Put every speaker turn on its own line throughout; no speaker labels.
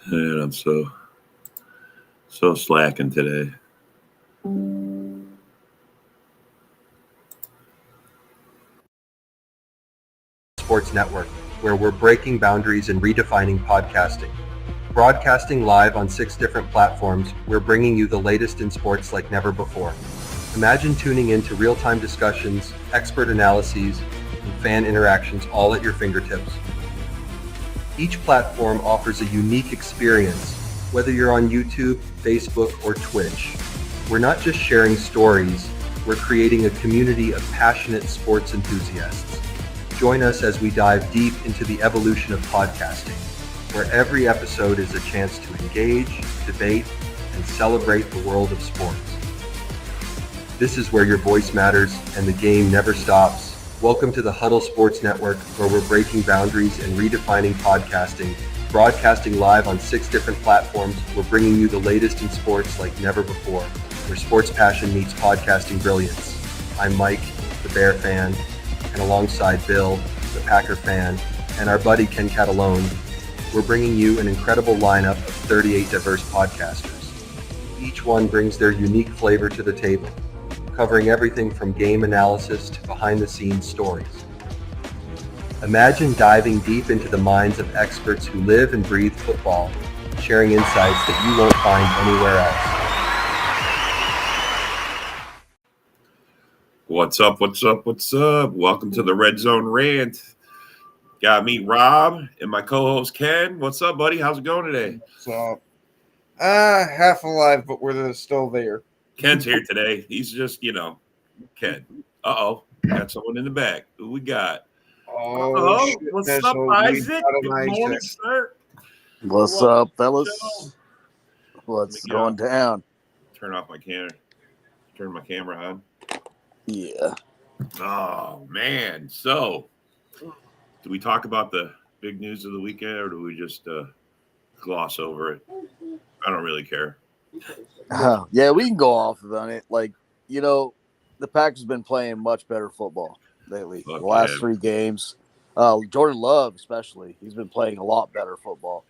And I'm so slacking today.
Sports Network, where we're breaking boundaries and redefining podcasting. Broadcasting live on 6 different platforms, we're bringing you the latest in sports like never before. Imagine tuning into real-time discussions, expert analyses, and fan interactions all at your fingertips. Each platform offers a unique experience, whether you're on YouTube, Facebook, or Twitch. We're not just sharing stories, we're creating a community of passionate sports enthusiasts. Join us as we dive deep into the evolution of podcasting, where every episode is a chance to engage, debate, and celebrate the world of sports. This is where your voice matters and the game never stops. Welcome to the Huddle Sports Network, where we're breaking boundaries and redefining podcasting. Broadcasting live on 6 different platforms, we're bringing you the latest in sports like never before, where sports passion meets podcasting brilliance. I'm Mike, the Bear fan, and alongside Bill, the Packer fan, and our buddy Ken Catalone, we're bringing you an incredible lineup of 38 diverse podcasters. Each one brings their unique flavor to the table, covering everything from game analysis to behind-the-scenes stories. Imagine diving deep into the minds of experts who live and breathe football, sharing insights that you won't find anywhere else.
What's up? Welcome to the Red Zone Rant. Got me, Rob, and my co-host Ken. What's up, buddy? How's it going today?
So, half alive, but we're still there.
Ken's here today. He's just, Ken. Got someone in the back. Who we got?
Oh,
What's
shit,
up,
so
Isaac? Good morning, sir.
What's up, fellas? What's going down?
Turn off my camera. Turn my camera on.
Yeah.
Oh, man. So, do we talk about the big news of the weekend, or do we just gloss over it? I don't really care.
Yeah, we can go off on it. The Packers have been playing much better football lately. The last 3 games. Jordan Love, especially, he's been playing a lot better football.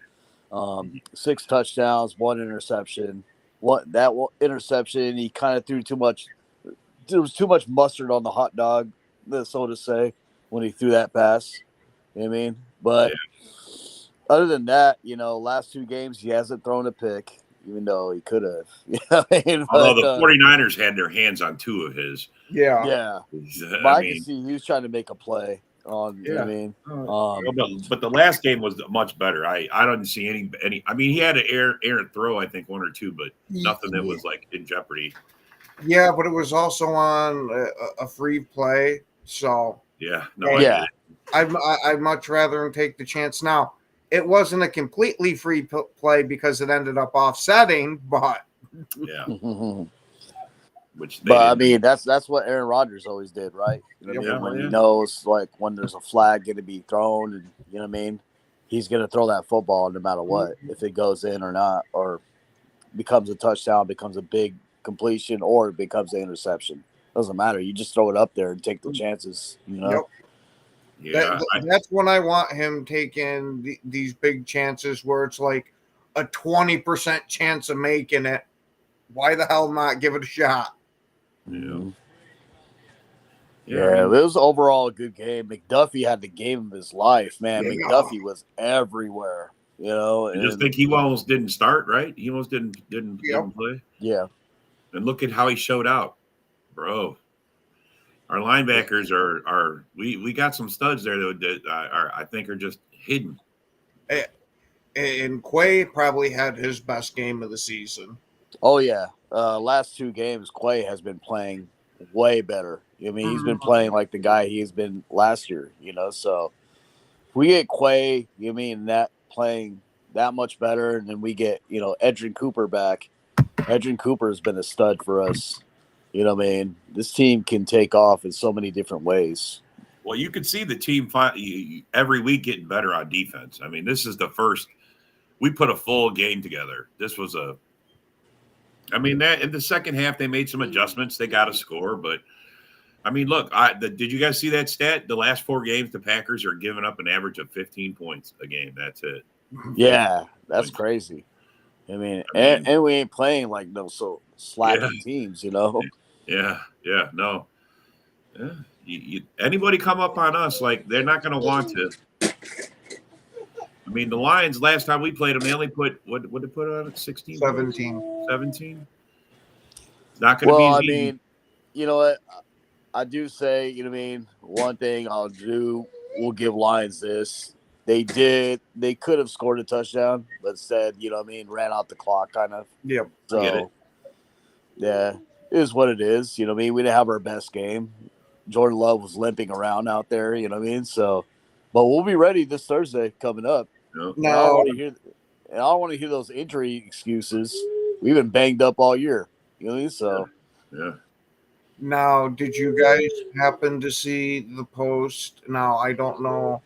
6 touchdowns, 1 interception. Interception, he kind of threw too much. There was too much mustard on the hot dog, so to say, when he threw that pass. You know what I mean? But other than that, last 2 games, he hasn't thrown a pick, even though he could have.
Although the 49ers had their hands on 2 of his.
Yeah. But I can see he was trying to make a play on, you know what I mean?
But the last game was much better. I didn't see any. I mean, he had an errant throw, I think 1 or 2, but nothing that was like in jeopardy.
Yeah, but it was also on a free play. So I'd much rather him take the chance. Now, it wasn't a completely free play because it ended up offsetting, but
I mean, that's what Aaron Rodgers always did, right? You know what I mean? When he knows, like, when there's a flag going to be thrown, and you know what I mean, he's going to throw that football no matter what, if it goes in or not, or becomes a touchdown, becomes a big completion, or it becomes an interception. Doesn't matter. You just throw it up there and take the chances,
That's when I want him taking these big chances where it's like a 20% chance of making it. Why the hell not give it a shot?
Yeah, it was overall a good game. McDuffie had the game of his life, man. McDuffie was everywhere,
I just think he almost didn't start, right? He almost didn't play.
Yeah.
And look at how he showed out, bro. Our linebackers are we got some studs there that I think are just hidden.
And Quay probably had his best game of the season.
Oh yeah, last 2 games, Quay has been playing way better. I mean, he's been playing like the guy he's been last year. So if we get Quay, that playing that much better, and then we get Edrin Cooper back. Edrin Cooper has been a stud for us. You know what I mean? This team can take off in so many different ways.
Well, you could see the team every week getting better on defense. I mean, this is the first we put a full game together. This was that in the second half they made some adjustments. They got a score, but I mean, look, did you guys see that stat? The last 4 games, the Packers are giving up an average of 15 points a game. That's it.
Yeah, that's crazy. I mean, and we ain't playing like no so slacking teams, you know.
Yeah, no. Yeah. Anybody come up on us, like they're not going to want to. I mean, the Lions last time we played them, they only put what they put on it 16
17.
Points? 17. It's not going to be
Well, I
easy.
mean, you know what? I do say, you know what I mean. One thing we'll give Lions this. They could have scored a touchdown, but said, you know what I mean, ran out the clock kind of.
Yep.
So, yeah, it is what it is. You know what I mean? We didn't have our best game. Jordan Love was limping around out there, you know what I mean? So, but we'll be ready this Thursday coming up.
No.
And I don't want to hear those injury excuses. We've been banged up all year. You know what I mean? So,
yeah.
Now, did you guys happen to see the post? Now, I don't know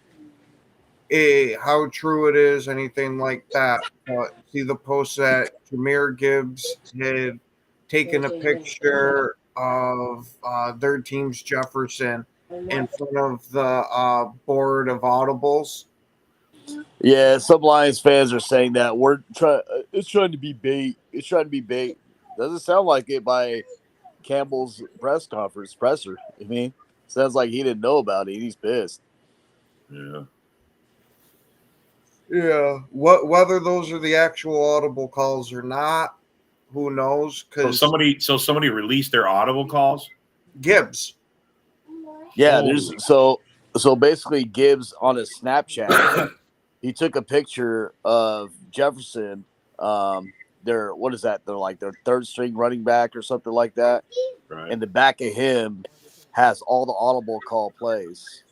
how true it is, anything like that, but see the post that Jahmyr Gibbs had taken a picture of their team's Jefferson in front of the board of audibles.
yeah, some Lions fans are saying that it's trying to be bait. It's trying to be bait. Doesn't sound like it by Campbell's presser. I mean, sounds like he didn't know about it. He's pissed.
Yeah.
Yeah, whether those are the actual audible calls or not, who knows? Because
somebody released their audible calls.
Gibbs.
Yeah, so basically Gibbs on his Snapchat, he took a picture of Jefferson. They're like their third string running back or something like that.
Right.
And the back of him has all the audible call plays,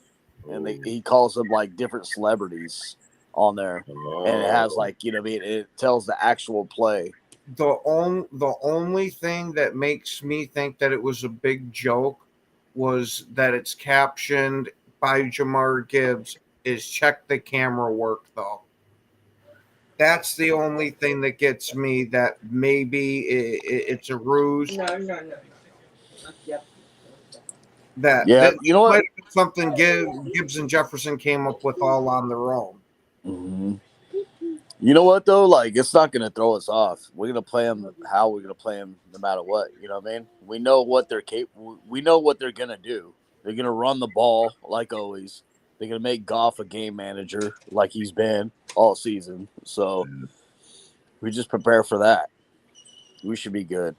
and he calls them like different celebrities on there, and it has like, you know what I mean, it tells the actual play.
The only thing that makes me think that it was a big joke was that it's captioned by Jahmyr Gibbs is check the camera work though. That's the only thing that gets me that maybe it's a ruse.
No.
That
you know what?
might have been something Gibbs and Jefferson came up with all on their own.
Mm-hmm. You know what though? Like, it's not going to throw us off. We're going to play them how we're going to play them, no matter what. You know what I mean? We know what they're capable. We know what they're going to do. They're going to run the ball like always. They're going to make Goff a game manager like he's been all season. So we just prepare for that. We should be good.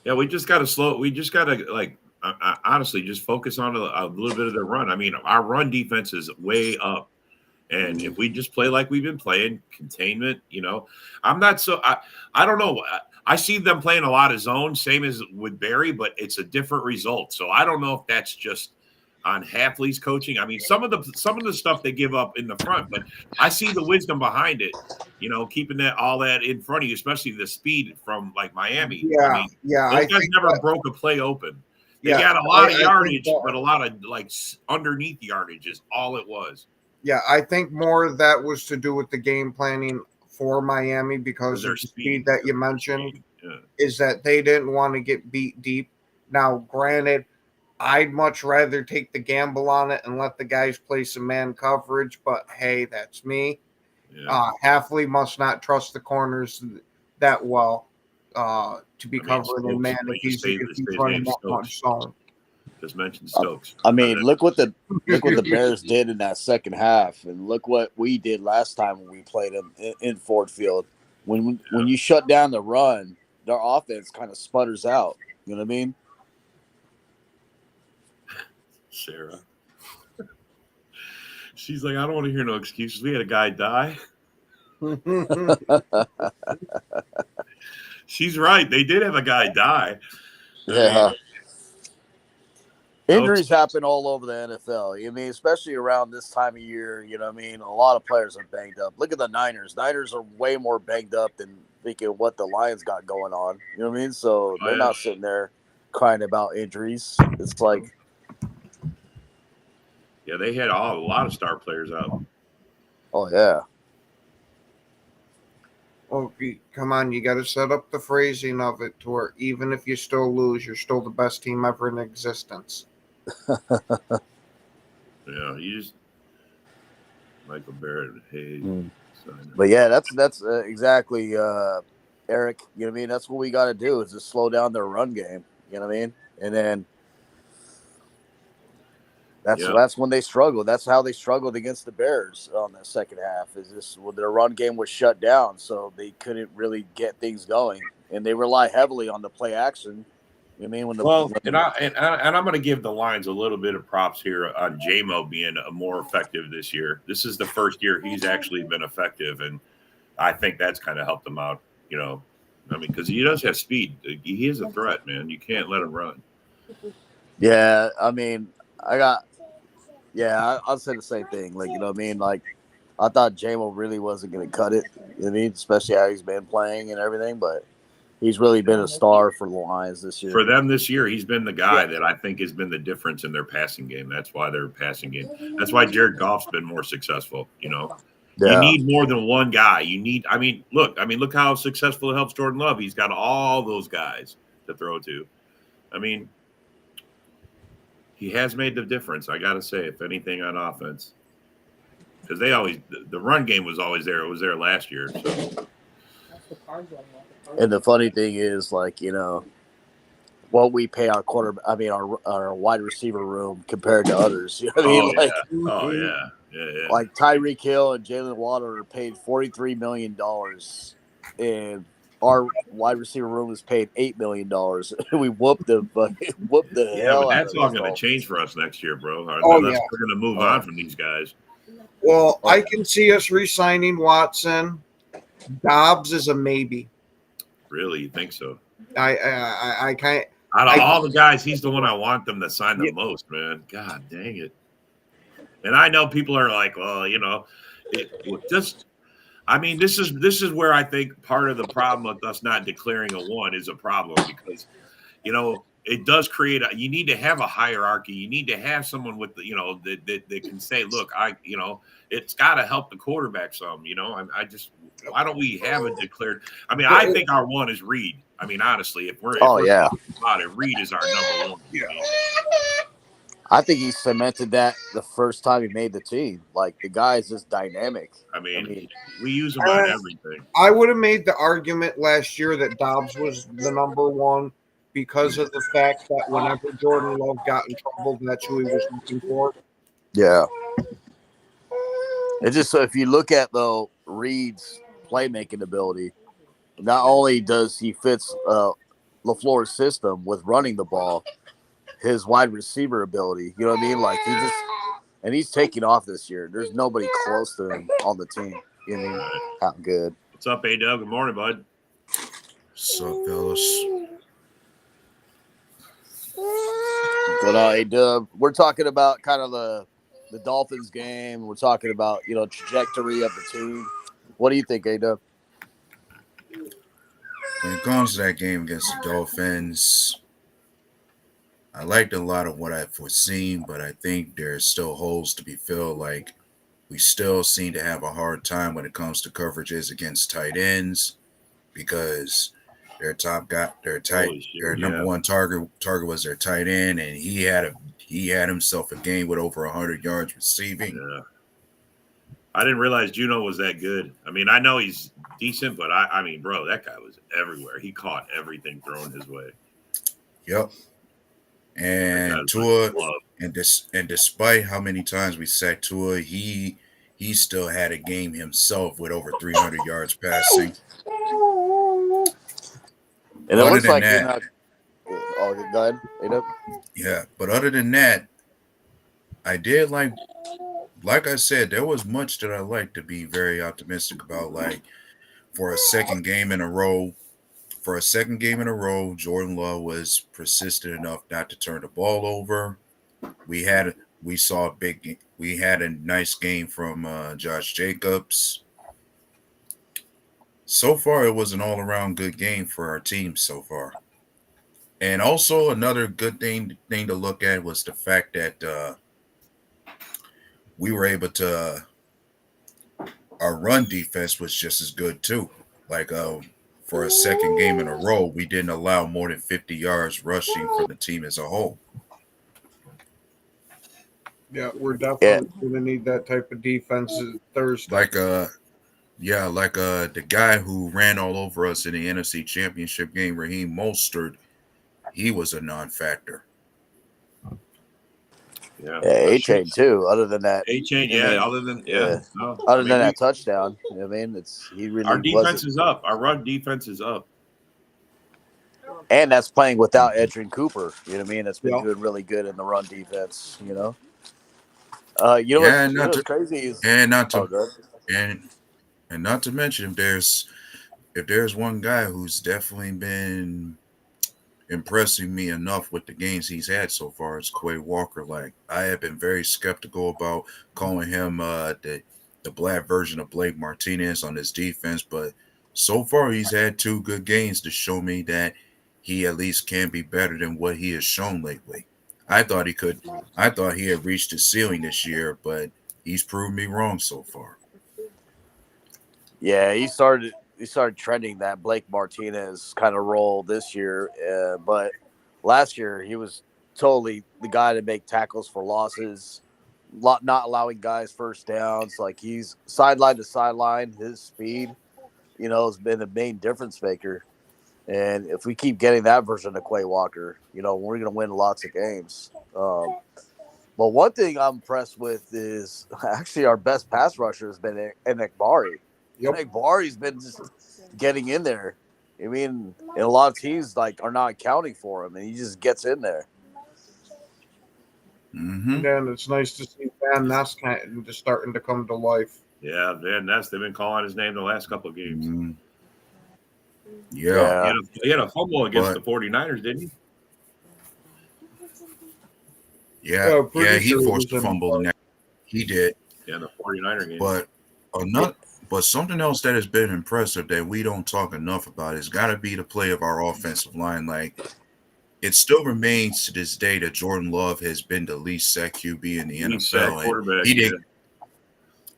Yeah, we just got to honestly just focus on a little bit of the run. I mean, our run defense is way up. And if we just play like we've been playing, containment, you know, I don't know. I see them playing a lot of zone, same as with Barry, but it's a different result. So I don't know if that's just on Hafley's coaching. I mean, some of the stuff they give up in the front, but I see the wisdom behind it, you know, keeping all that in front of you, especially the speed from like Miami.
Yeah,
I mean, those guys never broke a play open. They got a lot of yardage, but a lot of like underneath yardage is all it was.
Yeah, I think more of that was to do with the game planning for Miami because of the speed that you mentioned, is that they didn't want to get beat deep. Now, granted, I'd much rather take the gamble on it and let the guys play some man coverage, but hey, that's me.
Yeah.
Hafley must not trust the corners that well to be covering in man if he's running that much zone.
Just mentioned Stokes.
I mean, look what the Bears did in that second half, and look what we did last time when we played them in Ford Field. When you shut down the run, their offense kind of sputters out. You know what I mean?
Sarah, she's like, I don't want to hear no excuses. We had a guy die. She's right. They did have a guy die.
Yeah. Injuries happen all over the NFL. I mean, especially around this time of year, you know what I mean? A lot of players are banged up. Look at the Niners. Niners are way more banged up than thinking what the Lions got going on. You know what I mean? So they're not sitting there crying about injuries. It's like...
Yeah, they had a lot of star players out.
Oh, yeah.
Oh, come on, you got to set up the phrasing of it to where even if you still lose, you're still the best team ever in existence.
Yeah, you just Michael Barrett, Hayes,
But yeah, that's exactly Eric. You know what I mean? That's what we got to do is just slow down their run game. You know what I mean? And then that's when they struggled. That's how they struggled against the Bears on the second half. Is this when their run game was shut down, so they couldn't really get things going, and they rely heavily on the play action. You know what I mean?
And I'm going to give the Lions a little bit of props here on JMO being more effective this year. This is the first year he's actually been effective, and I think that's kind of helped him out. You know, I mean, because he does have speed. He is a threat, man. You can't let him run.
Yeah, I mean, I'll say the same thing. Like, you know what I mean? Like, I thought JMO really wasn't going to cut it. You know what I mean? Especially how he's been playing and everything, but he's really been a star for the Lions this year.
For them this year, he's been the guy that I think has been the difference in their passing game. That's why their passing game. That's why Jared Goff's been more successful. You know, you need more than one guy. You need. I mean, look how successful it helps Jordan Love. He's got all those guys to throw to. I mean, he has made the difference. I got to say, if anything, on offense, because the run game was always there. It was there last year. So.
And the funny thing is, like, you know, what we pay our our wide receiver room compared to others. You know what I mean?
Yeah.
Like Tyreek Hill and Jalen Waddle are paid $43 million, and our wide receiver room is paid $8 million. We whooped the hell
but
out
that's
of
all going to change for us next year, bro. We're going to move on from these guys.
Well, I can see us re-signing Watson. Dobbs is a maybe.
Really, you think so?
I can't.
Out of all the guys, he's the one I want them to sign the most, man. God dang it! And I know people are like, well, you know, I mean, this is where I think part of the problem with us not declaring a one is a problem because, you know, it does create you need to have a hierarchy. You need to have someone with the, you know, that can say, look, it's got to help the quarterback some, you know. Why don't we have it declared? I mean, I think our one is Reed. I mean, honestly, if we're talking about it, Reed is our number one.
Yeah.
I think he cemented that the first time he made the team. Like, the guy is just dynamic.
I mean we use him on everything.
I would have made the argument last year that Dobbs was the number one because of the fact that whenever Jordan Love got in trouble, that's who he was looking for.
Yeah. It's just, if you look at, though, Reed's playmaking ability, not only does he fits LaFleur's system with running the ball, his wide receiver ability, you know what I mean? Like, he's taking off this year. There's nobody close to him on the team. You know what I mean? How good.
What's up, A-Dub? Good morning, bud.
What's up, fellas?
Good on, A-Dub. We're talking about kind of the Dolphins game. We're talking about, you know, trajectory of the team. What do you think, A-Dub?
When it comes to that game against the Dolphins, I liked a lot of what I've foreseen, but I think there's still holes to be filled. Like, we still seem to have a hard time when it comes to coverages against tight ends because their number one target was their tight end, and he had himself a game with over 100 yards receiving.
Yeah. I didn't realize Juno was that good. I mean, I know he's decent, but I mean, bro, that guy was everywhere. He caught everything thrown his way.
Yep. And Tua, and despite how many times we sacked Tua, he still had a game himself with over 300 yards passing.
And it looks like you're not. Oh, go ahead.
Yeah, but other than that, I did like I said, there was much that I like to be very optimistic about. Like, for a second game in a row, Jordan Love was persistent enough not to turn the ball over. We had a nice game from Josh Jacobs. So far, it was an all-around good game for our team so far. And also another good thing to look at was the fact that we were able to. Our run defense was just as good too. Like, for a second game in a row, we didn't allow more than 50 yards rushing for the team as a whole.
Yeah, we're definitely going to need that type of defense Thursday.
Yeah, like the guy who ran all over us in the NFC Championship game, Raheem Mostert, he was a non-factor.
Yeah,
Yeah, A-Chain too. Other than that,
A-Chain,
I mean,
Other than no,
other
I
than
mean
that touchdown, you know what I mean, he
our
really
defense
wasn't.
is up. Our run defense is up.
And that's playing without
Mhm.
Edrin Cooper. You know what I mean? That's been
Yep.
doing really good in the run defense.
Yeah,
You know what's crazy is
and not to
good.
and and not to mention if there's one guy who's definitely been impressing me enough with the games he's had so far, it's Quay Walker. Like I have been very skeptical about calling him the black version of Blake Martinez on his defense, but so far he's had two good games to show me that he at least can be better than what he has shown lately. I thought he could. I thought he had reached his ceiling this year, but he's proved me wrong so far.
Yeah, he started trending that Blake Martinez kind of role this year, but last year he was totally the guy to make tackles for losses, not allowing guys first downs. Like he's sideline to sideline, his speed, has been the main difference maker. And if we keep getting that version of Quay Walker, we're going to win lots of games. But one thing I'm impressed with is actually our best pass rusher has been Enekbari.
Yep.
Enekbari's been just getting in there. I mean, and a lot of teams are not accounting for him, and he just gets in there.
Mm-hmm.
And then it's nice to see Van Ness kind of just starting to come to life.
Yeah, Van Ness. They've been calling his name the last couple of games.
Mm-hmm. Yeah.
He had a fumble against
But
the 49ers, didn't he?
yeah,
Pretty
he
sure it
forced
was
a
in
fumble in that. He did.
Yeah, the 49er game.
But another, but something else that has been impressive that we don't talk enough about has got to be the play of our offensive line. Like it still remains to this day that Jordan Love has been the least sacked QB in the
Least sacked
NFL,
quarterback,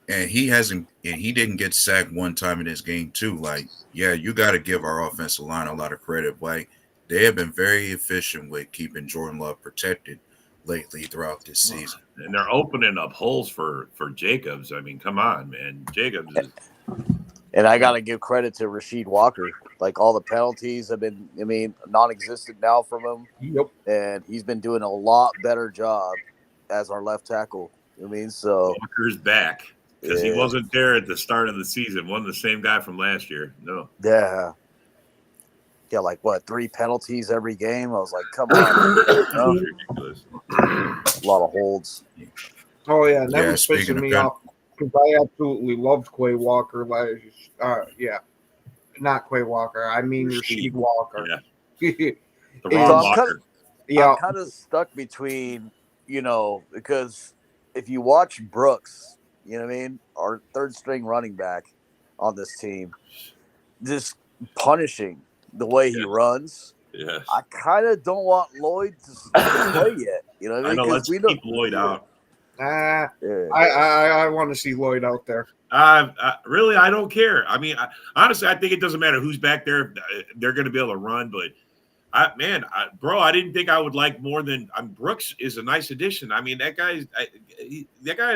and he didn't get sacked one time in this game too. Like, yeah, you got to give our offensive line a lot of credit. Like they have been very efficient with keeping Jordan Love protected lately throughout this season.
And they're opening up holes for Jacobs. I mean, come on, man. Jacobs is.
And I got to give credit to Rasheed Walker. Like all the penalties have been, non-existent now from him.
Yep.
And he's been doing a lot better job as our left tackle. So
Walker's back because he wasn't there at the start of the season. Wasn't the same guy from last year. No.
Yeah. Yeah, 3 penalties every game? I was like, come on.
Ridiculous.
A lot of holds.
Oh, yeah. And that
Yeah,
was
speaking
pissing
of
me
pen-
off because I absolutely loved Quay Walker. Yeah. Not Quay Walker. I mean Rasheed Walker.
Yeah. The
So
wrong Walker.
I'm kind of stuck between, because if you watch Brooks, our third string running back on this team, just punishing the way he runs.
Yes.
I kind of don't want Lloyd to play yet. You know what I mean?
Let's keep Lloyd out.
I want to see Lloyd out there.
Really, I don't care. I mean, honestly, I think it doesn't matter who's back there. They're going to be able to run, but I didn't think I would like more than Brooks is a nice addition. I mean, that guy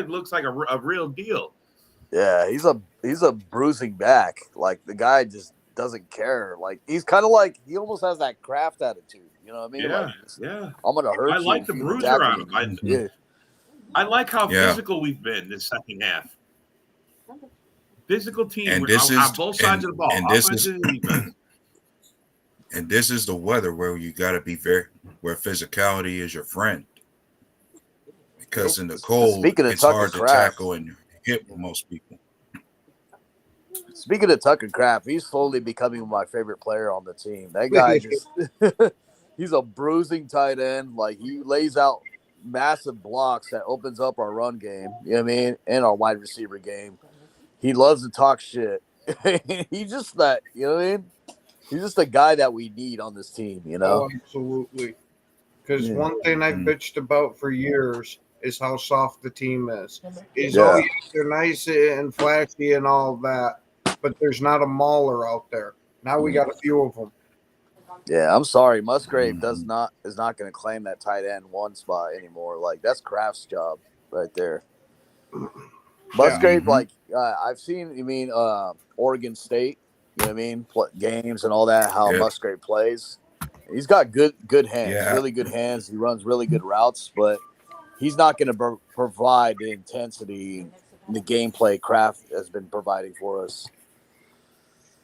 looks like a real deal.
Yeah, he's a bruising back. Like the guy just doesn't care. Like he's kind of like he almost has that Kraft attitude. You know what I mean?
Yeah.
I'm gonna hurt you.
I like the bruiser on him. I like how physical we've been this second half. Physical team.
And
We're
this
on both sides of the ball.
And this is the weather where you got to be where physicality is your friend. Because in the cold, it's hard to tackle and hit with most people.
Speaking of Tucker Kraft, he's slowly becoming my favorite player on the team. That guy he's a bruising tight end. Like he lays out massive blocks that opens up our run game, you know what I mean, and our wide receiver game. He loves to talk shit. He's just that, you know what I mean? He's just the guy that we need on this team,
Oh, absolutely. Because one thing I've bitched about for years is how soft the team is. Yes, they're nice and flashy and all that, but there's not a mauler out there. Now we got a few of them.
Yeah, I'm sorry. Musgrave is not going to claim that tight end 1 spot anymore. Like that's Kraft's job right there. Musgrave, like I've seen. You mean Oregon State? You know what I mean? Games and all that. How Musgrave plays. He's got good hands, really good hands. He runs really good routes, but he's not going to provide the intensity, the gameplay Kraft has been providing for us.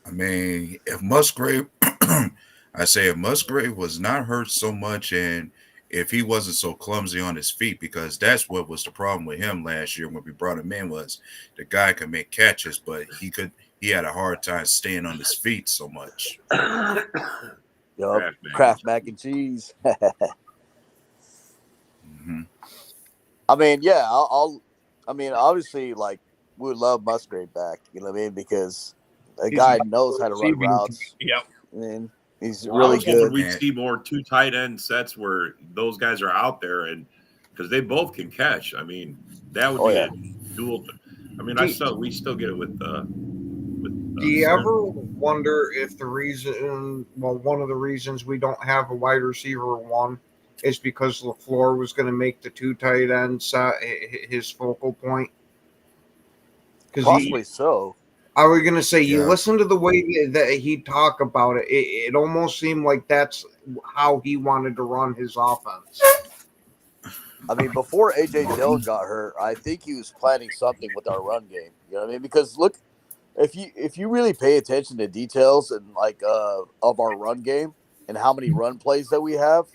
I mean, if Musgrave, if Musgrave was not hurt so much, and if he wasn't so clumsy on his feet, because that's what was the problem with him last year when we brought him in, was the guy could make catches, but he had a hard time staying on his feet so much.
Yup, Kraft mac and cheese.
Mm-hmm.
I mean, yeah, I mean, obviously, like, we would love Musgrave back, you know what I mean? Because a guy knows how to run routes.
Yep.
I mean, he's really good.
We'd see more 2 tight end sets where those guys are out there, and because they both can catch. I mean, that would be a dual. I mean, we still get it with.
Do you ever wonder if one of the reasons we don't have a wide receiver one is because LaFleur was going to make the 2 tight ends his focal point?
Possibly so.
I was going to say, you listen to the way that he talked about it, it almost seemed like that's how he wanted to run his offense.
I mean, before A.J. Dillon got hurt, I think he was planning something with our run game. You know what I mean? Because look, if you really pay attention to details and like of our run game and how many run plays that we have,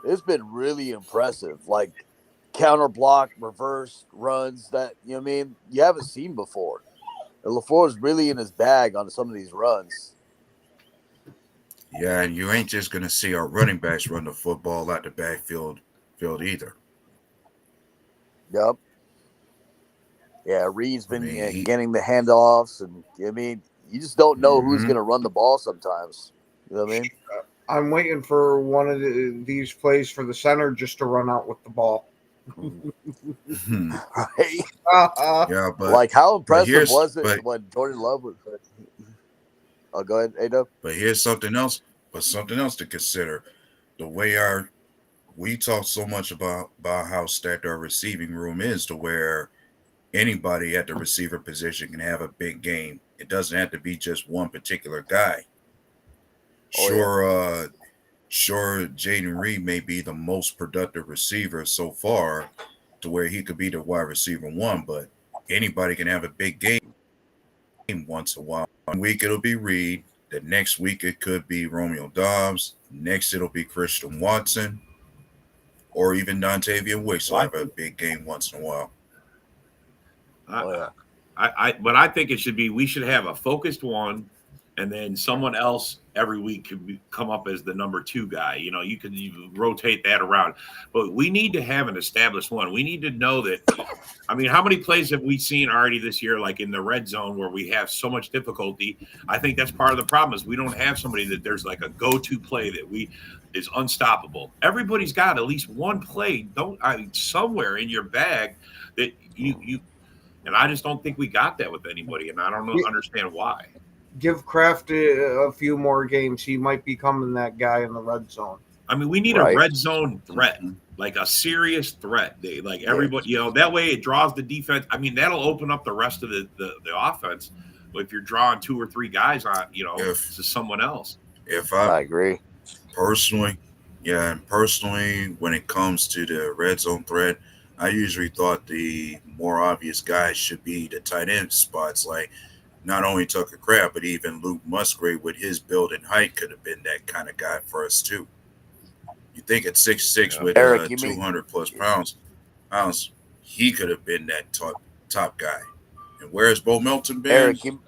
it's been really impressive. Like counter block, reverse runs that, you know what I mean, you haven't seen before. And LaFleur is really in his bag on some of these runs.
Yeah, and you ain't just gonna see our running backs run the football out the backfield either.
Yep. Yeah, Reed's been getting the handoffs, and I mean, you just don't know who's going to run the ball sometimes. You know what I mean?
I'm waiting for one of these plays for the center just to run out with the ball.
Right?
Yeah, but
like how impressive was it when Jordan Love was? Oh, go ahead, A-Dub.
But here's something else. To consider: the way we talk so much about how stacked our receiving room is, to where anybody at the receiver position can have a big game. It doesn't have to be just one particular guy. Sure, Jaden Reed may be the most productive receiver so far, to where he could be the wide receiver one, but anybody can have a big game once in a while. One week it'll be Reed. The next week it could be Romeo Dobbs. Next it'll be Christian Watson, or even Dontavian Wicks will have a big game once in a while.
But I think it should be, we should have a focused one, and then someone else every week could come up as the number 2 guy. You know, you could rotate that around, but we need to have an established one. We need to know that. I mean, how many plays have we seen already this year, like in the red zone, where we have so much difficulty? I think that's part of the problem, is we don't have somebody that there's like a go-to play that is unstoppable. Everybody's got at least one play somewhere in your bag that you. And I just don't think we got that with anybody, and I don't understand why.
Give Kraft a few more games. He might be becoming that guy in the red zone. I
mean, we need a red zone threat, like a serious threat. Like everybody, you know, that way it draws the defense. I mean, that'll open up the rest of the offense. But if you're drawing 2 or 3 guys on, you know, to someone else.
I agree.
Personally, when it comes to the red zone threat, I usually thought the more obvious guys should be the tight end spots, like not only Tucker Kraft, but even Luke Musgrave with his build and height could have been that kind of guy for us too. You think at 6'6" with 200 plus pounds, he could have been that top guy. And where's Bo Melton been?
Eric, you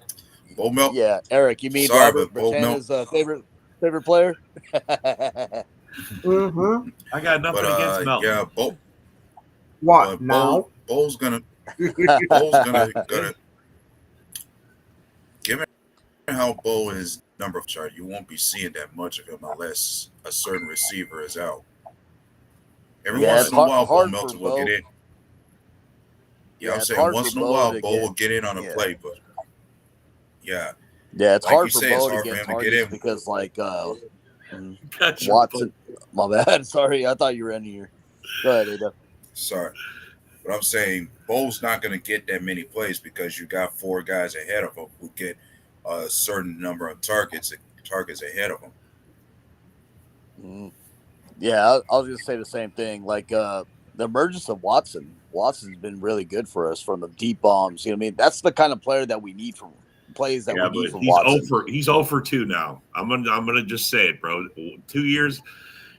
mean
sorry,
Robert Bertana's favorite player?
I got nothing against Melton.
Yeah, Bo.
What now?
Bo's gonna given how Bo is number of chart, you won't be seeing that much of him unless a certain receiver is out. Every once in a while, Bo Melton will get in. Yeah, I'm saying once in a while, Bo will get in on a play, but
yeah, it's
like
hard for Bo to get targets because, like, Watson. My bad. Sorry, I thought you were in here. Go ahead, Ada.
Sorry. But I'm saying Bo's not going to get that many plays because you got 4 guys ahead of him who get a certain number of targets ahead of him.
Mm. Yeah, I was going to say the same thing. Like the emergence of Watson. Watson's been really good for us from the deep bombs. You know what I mean? That's the kind of player that we need from plays that
Yeah,
we need
but
from Watson.
he's 0 for 2 now. I'm gonna just say it, bro. 2 years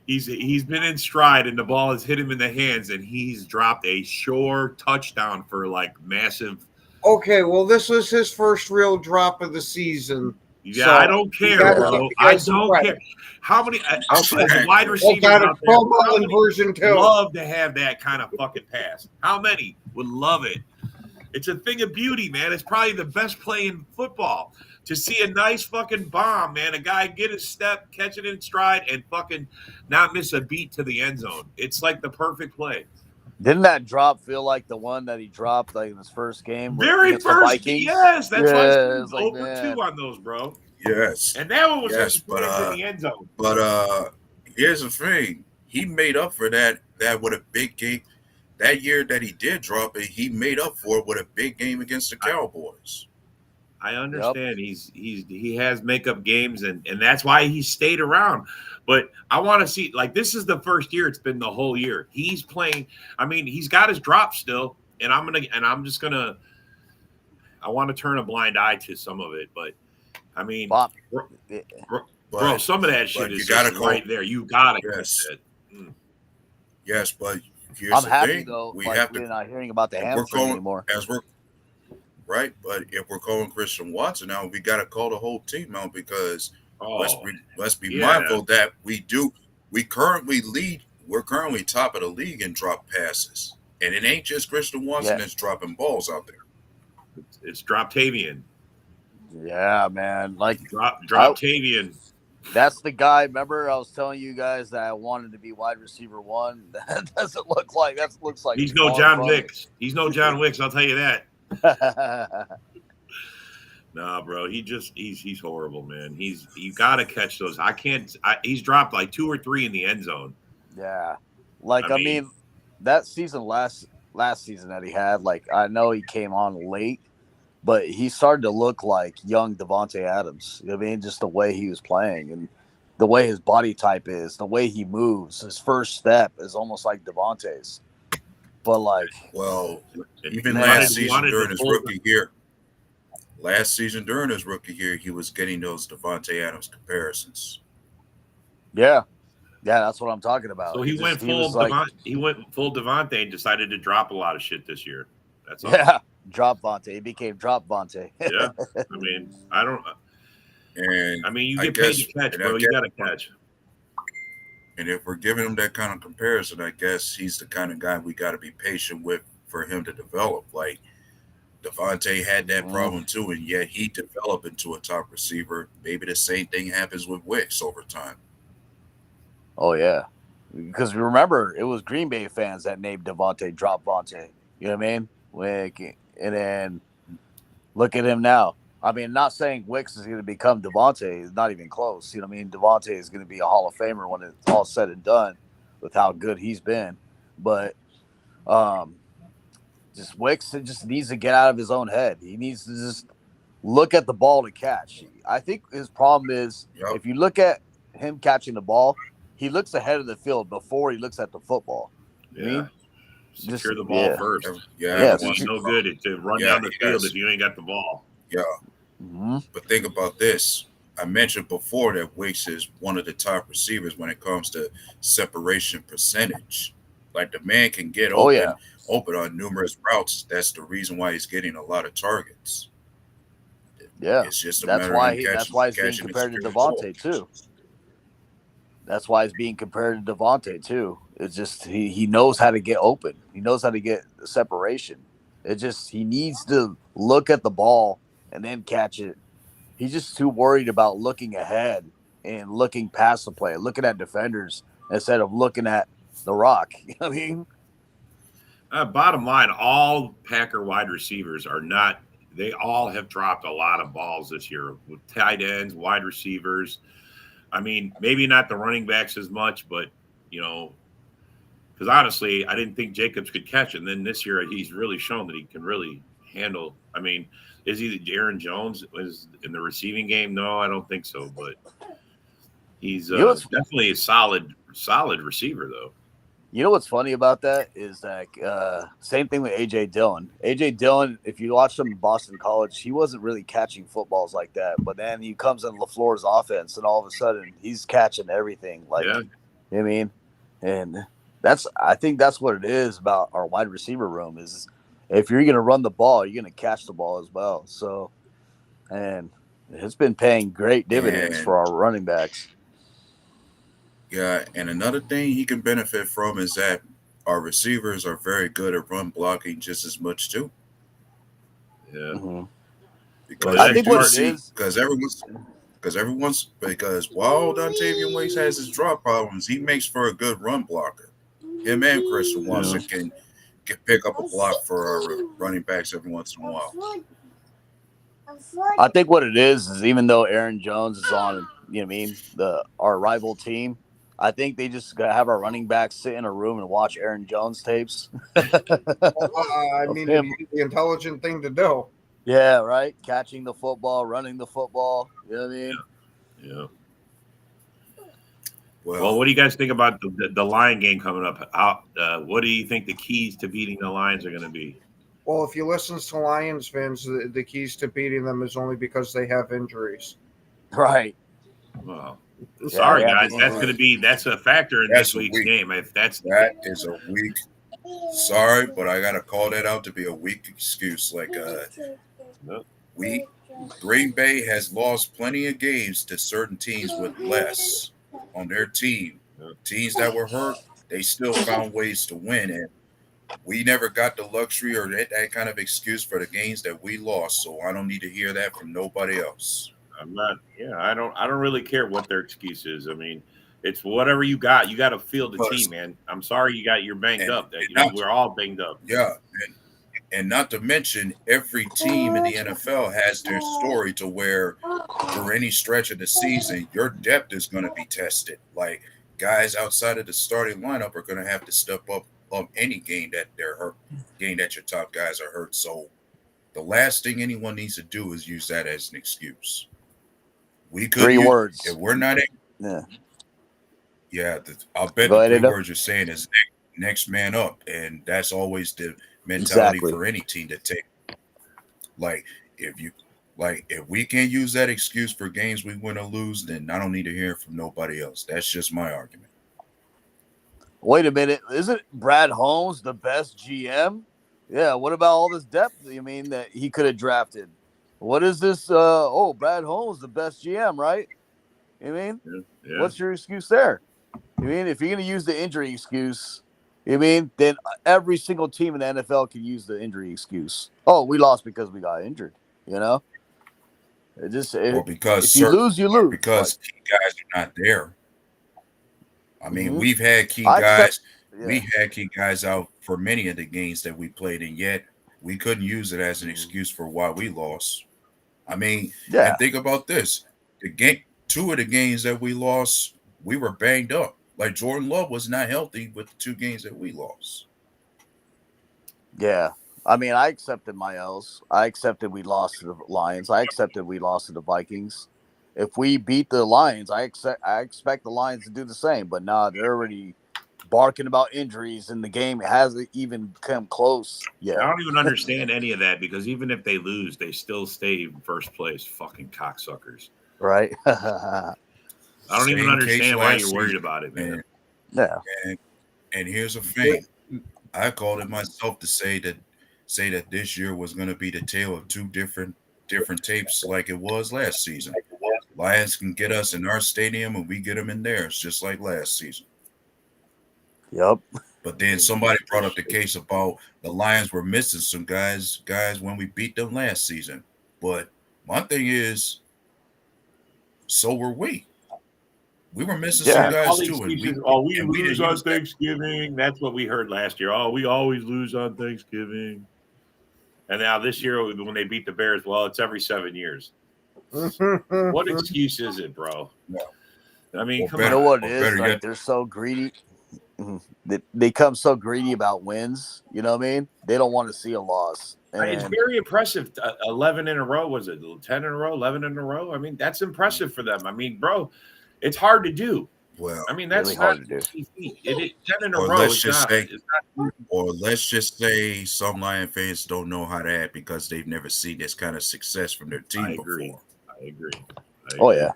he's been in stride and the ball has hit him in the hands and he's dropped a sure touchdown for like massive.
Okay, well, this was his first real drop of the season.
Yeah,
so
I don't
you
care,
gotta
bro.
give the
I
guy some
don't
credit.
care. How many
Okay.
the wide
Oh,
receivers
got a
out there
Paul Mullen version too.
love to have that kind of fucking pass? How many would love it? It's a thing of beauty, man. It's probably the best play in football. To see a nice fucking bomb, man. A guy get his step, catch it in stride, and fucking not miss a beat to the end zone. It's like the perfect play.
Didn't that drop feel like the one that he dropped like in his first game
Very
against the
first,
Vikings?
yes. That's why I said
it's like,
over
man.
2 on those, bro.
Yes.
And that one was
yes,
in the end zone.
But here's the thing. He made up for that with a big game. That year that he did drop it, he made up for it with a big game against the Cowboys.
I understand he has makeup games and that's why he stayed around. But I want to see, like, this is the first year it's been the whole year. He's playing. I mean, he's got his drop still, and I want to turn a blind eye to some of it, but I mean,
Bob,
bro, some of that shit is just right there. You gotta catch that.
Yes, but here's
I'm
the
happy
thing.
though.
We
Like
have
we're
to.
not hearing about the
If we're
hamstring
calling
anymore.
Right, but if we're calling Christian Watson out, we got to call the whole team out because let's be mindful that we currently lead. We're currently top of the league in drop passes, and it ain't just Christian Watson that's dropping balls out there.
It's Droptavian.
Yeah, man. Like
Droptavian.
That's the guy. Remember, I was telling you guys that I wanted to be wide receiver 1. That doesn't look like. That looks like
he's no John Wicks. He's no John Wicks. I'll tell you that. Nah, bro. He's horrible, man. You gotta catch those. He's dropped like 2 or 3 in the end zone.
Yeah, like I mean that season last season that he had. Like I know he came on late, but he started to look like young Devontae Adams. You know what I mean? Just the way he was playing and the way his body type is, the way he moves. His first step is almost like Devontae's. But like,
well, even last season during his rookie year, he was getting those Devontae Adams comparisons.
Yeah, that's what I'm talking about.
So he went full Devontae and decided to drop a lot of shit this year. That's all.
Yeah, drop Vontae. He became drop Vontae.
Yeah, I mean, you get paid to catch, bro. You got to catch.
And if we're giving him that kind of comparison, I guess he's the kind of guy we got to be patient with for him to develop. Like Devontae had that problem too, and yet he developed into a top receiver. Maybe the same thing happens with Wicks over time.
Oh yeah, because remember it was Green Bay fans that named Devontae Drop Vontae. You know what I mean? And then look at him now. I mean, not saying Wicks is going to become Devontae. It's not even close. You know what I mean? Devontae is going to be a Hall of Famer when it's all said and done with how good he's been. But just Wicks just needs to get out of his own head. He needs to just look at the ball to catch. I think his problem is if you look at him catching the ball, he looks ahead of the field before he looks at the football.
Yeah.
I mean,
secure the ball first.
Yeah.
It's no good to run down the field if you ain't got the ball.
Yeah. Mm-hmm. But think about this. I mentioned before that Wicks is one of the top receivers when it comes to separation percentage. Like the man can get open on numerous routes. That's the reason why he's getting a lot of targets.
Yeah,
it's just
that's why he's being compared to Devontae too. That's why he's being compared to Devontae too. It's just he knows how to get open. He knows how to get separation. It just he needs to look at the ball and then catch it. He's just too worried about looking ahead and looking past the play, looking at defenders instead of looking at the rock. You know what I mean?
Bottom line, all Packer wide receivers are not. They all have dropped a lot of balls this year with tight ends, wide receivers. I mean, maybe not the running backs as much, but because because honestly, I didn't think Jacobs could catch it. And then this year, he's really shown that he can really handle. I mean, is he Aaron Jones was in the receiving game? No, I don't think so. But he's definitely a solid receiver, though.
You know what's funny about that is that same thing with AJ Dillon. AJ Dillon, if you watched him in Boston College, he wasn't really catching footballs like that. But then he comes in LaFleur's offense, and all of a sudden he's catching everything. Like,
yeah.
You know what I mean, and I think that's what it is about our wide receiver room is if you're going to run the ball, you're going to catch the ball as well. So, and it's been paying great dividends for our running backs.
Yeah, and another thing he can benefit from is that our receivers are very good at run blocking just as much too.
Yeah,
mm-hmm.
Because
I think what it is
because while Dontavian Wicks has his drop problems, he makes for a good run blocker. Him and Christian Watson can pick up a block for our running backs every once in a while.
I think what it is even though Aaron Jones is on, you know what I mean, our rival team, I think they just gotta have our running backs sit in a room and watch Aaron Jones tapes.
I mean, it'd be the intelligent thing to do.
Yeah, right. Catching the football, running the football. You know what I mean?
Yeah.
Well,
what do you guys think about the Lion game coming up? What do you think the keys to beating the Lions are going to be?
Well, if you listen to Lions fans, the keys to beating them is only because they have injuries.
Right.
Well, sorry guys, that's a factor in this week's game.
That is a weak. Sorry, but I gotta call that out to be a weak excuse. Like Green Bay has lost plenty of games to certain teams with less on their team. Teams that were hurt, they still found ways to win, and we never got the luxury or that kind of excuse for the games that we lost. So I don't need to hear that from nobody else.
I'm not. Yeah, I don't really care what their excuse is. I mean, it's whatever you got. You got to field the team, man. I'm sorry you're banged up. We're all banged up.
Yeah, and not to mention, every team in the NFL has their story to where, for any stretch of the season, your depth is going to be tested. Like guys outside of the starting lineup are going to have to step up any game that they're hurt, game that your top guys are hurt. So the last thing anyone needs to do is use that as an excuse. We could
3 words.
If we're not
yeah.
Yeah, I'll bet the 3 words you're saying is next man up, and that's always the mentality for any team to take. Like if we can't use that excuse for games we win or lose, then I don't need to hear it from nobody else. That's just my argument.
Wait a minute, isn't Brad Holmes the best GM? Yeah, what about all this depth? You mean that he could have drafted? What is this? Brad Holmes the best GM, right? You mean, what's your excuse there? You mean if you're going to use the injury excuse, you mean then every single team in the NFL can use the injury excuse. Oh, we lost because we got injured. You know, because if you lose, you lose.
Because key guys are not there. I mean, we've had key guys. We had key guys out for many of the games that we played, and yet we couldn't use it as an excuse for why we lost. I mean, and think about this: 2 of the games that we lost, we were banged up. Like Jordan Love was not healthy with the 2 games that we lost.
Yeah. I mean, I accepted my L's. I accepted we lost to the Lions. I accepted we lost to the Vikings. If we beat the Lions, I expect the Lions to do the same. But they're already barking about injuries, and the game hasn't even come close yet.
I don't even understand any of that because even if they lose, they still stay in first place. Fucking cocksuckers.
Right.
I don't even understand why you're worried about it, man.
Yeah.
And here's a thing. I called it myself to say that this year was going to be the tale of 2 different tapes like it was last season. Lions can get us in our stadium and we get them in theirs, just like last season.
Yep.
But then somebody brought up the case about the Lions were missing some guys when we beat them last season. But my thing is, so were we. We were missing some guys too.
We lose on Thanksgiving. That's what we heard last year. Oh, we always lose on Thanksgiving. And now this year, when they beat the Bears, well, it's every 7 years. What excuse is it, bro?
No.
I mean,
come on. You know what it is? Like, they're so greedy. You They become so greedy about wins. You know what I mean? They don't want to see a loss.
It's very impressive. 11 in a row. Was it 10 in a row? 11 in a row? I mean, that's impressive for them. I mean, bro, it's hard to do.
Well,
I mean, that's
really
not
hard to do.
It is 10 in a
or
row.
let's
It's
just
not.
say,
It's not.
or let's just say, some Lion fans don't know how to act because they've never seen this kind of success from their team before.
I agree.
Oh yeah,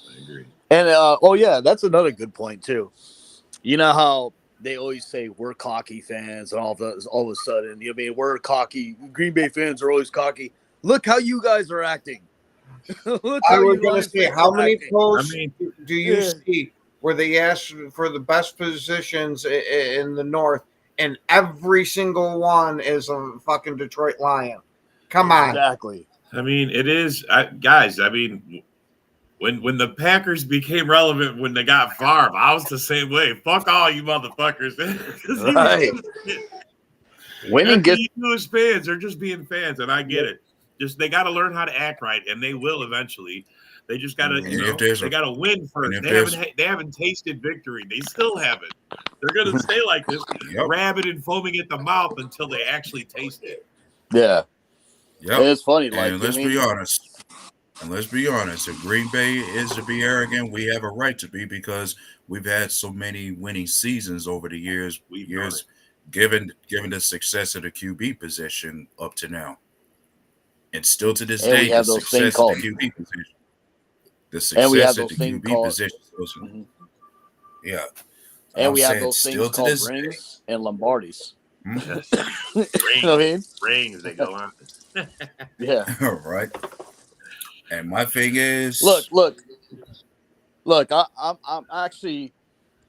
I agree.
and oh yeah, that's another good point too. You know how they always say we're cocky fans, and all of a sudden, you know, I mean, we're cocky. Green Bay fans are always cocky. Look how you guys are acting. Look
I
how
was
you
going to
Lions
say,
fans
how
are
many
acting.
posts
I mean,
do you see where they ask for the best positions in the North, and every single one is a fucking Detroit Lion? Come on.
Exactly.
I mean, it is, guys. I mean, when the Packers became relevant when they got Favre, I was the same way. Fuck all you motherfuckers.
Right. Winning gets
you as fans, they're just being fans, and I get it. Just they got to learn how to act right, and they will eventually. They just got to, they got to win first. They haven't tasted victory. They still haven't. They're gonna stay like this, rabid and foaming at the mouth until they actually taste it.
Yeah.
Yep.
And it's funny, like,
and let's be honest. And let's be honest, if Green Bay is to be arrogant, we have a right to be because we've had so many winning seasons over the years. Given the success of the QB position up to now, and still to this day, the success of the QB position. The success of the QB position. Yeah.
And we have those things called rings and Lombardis.
Yes.
You know what I mean?
Rings, they go on.
Yeah.
Right. And my thing is,
look. I'm actually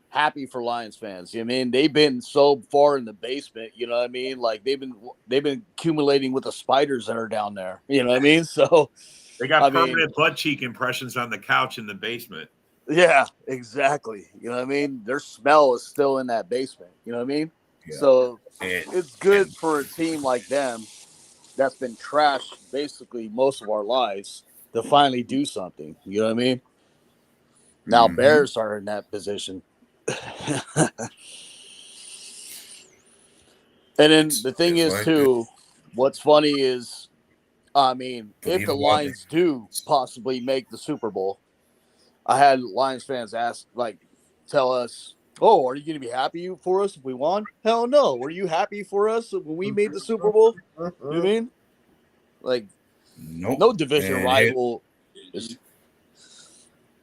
happy for Lions fans. You know what I mean? They've been so far in the basement. You know what I mean? Like they've been accumulating with the spiders that are down there. You know what I mean? So
they got permanent butt cheek impressions on the couch in the basement.
Yeah, exactly. You know what I mean? Their smell is still in that basement. You know what I mean?
Yeah.
So it's good for a team like them that's been trashed basically most of our lives to finally do something. You know what I mean? Now Bears are in that position. And then the thing is, like too, what's funny is, I mean, if the Lions do possibly make the Super Bowl, I had Lions fans tell us, "Oh, are you going to be happy for us if we won?" Hell no. Were you happy for us when we made the Super Bowl? You know what I mean? Like, no division rival is.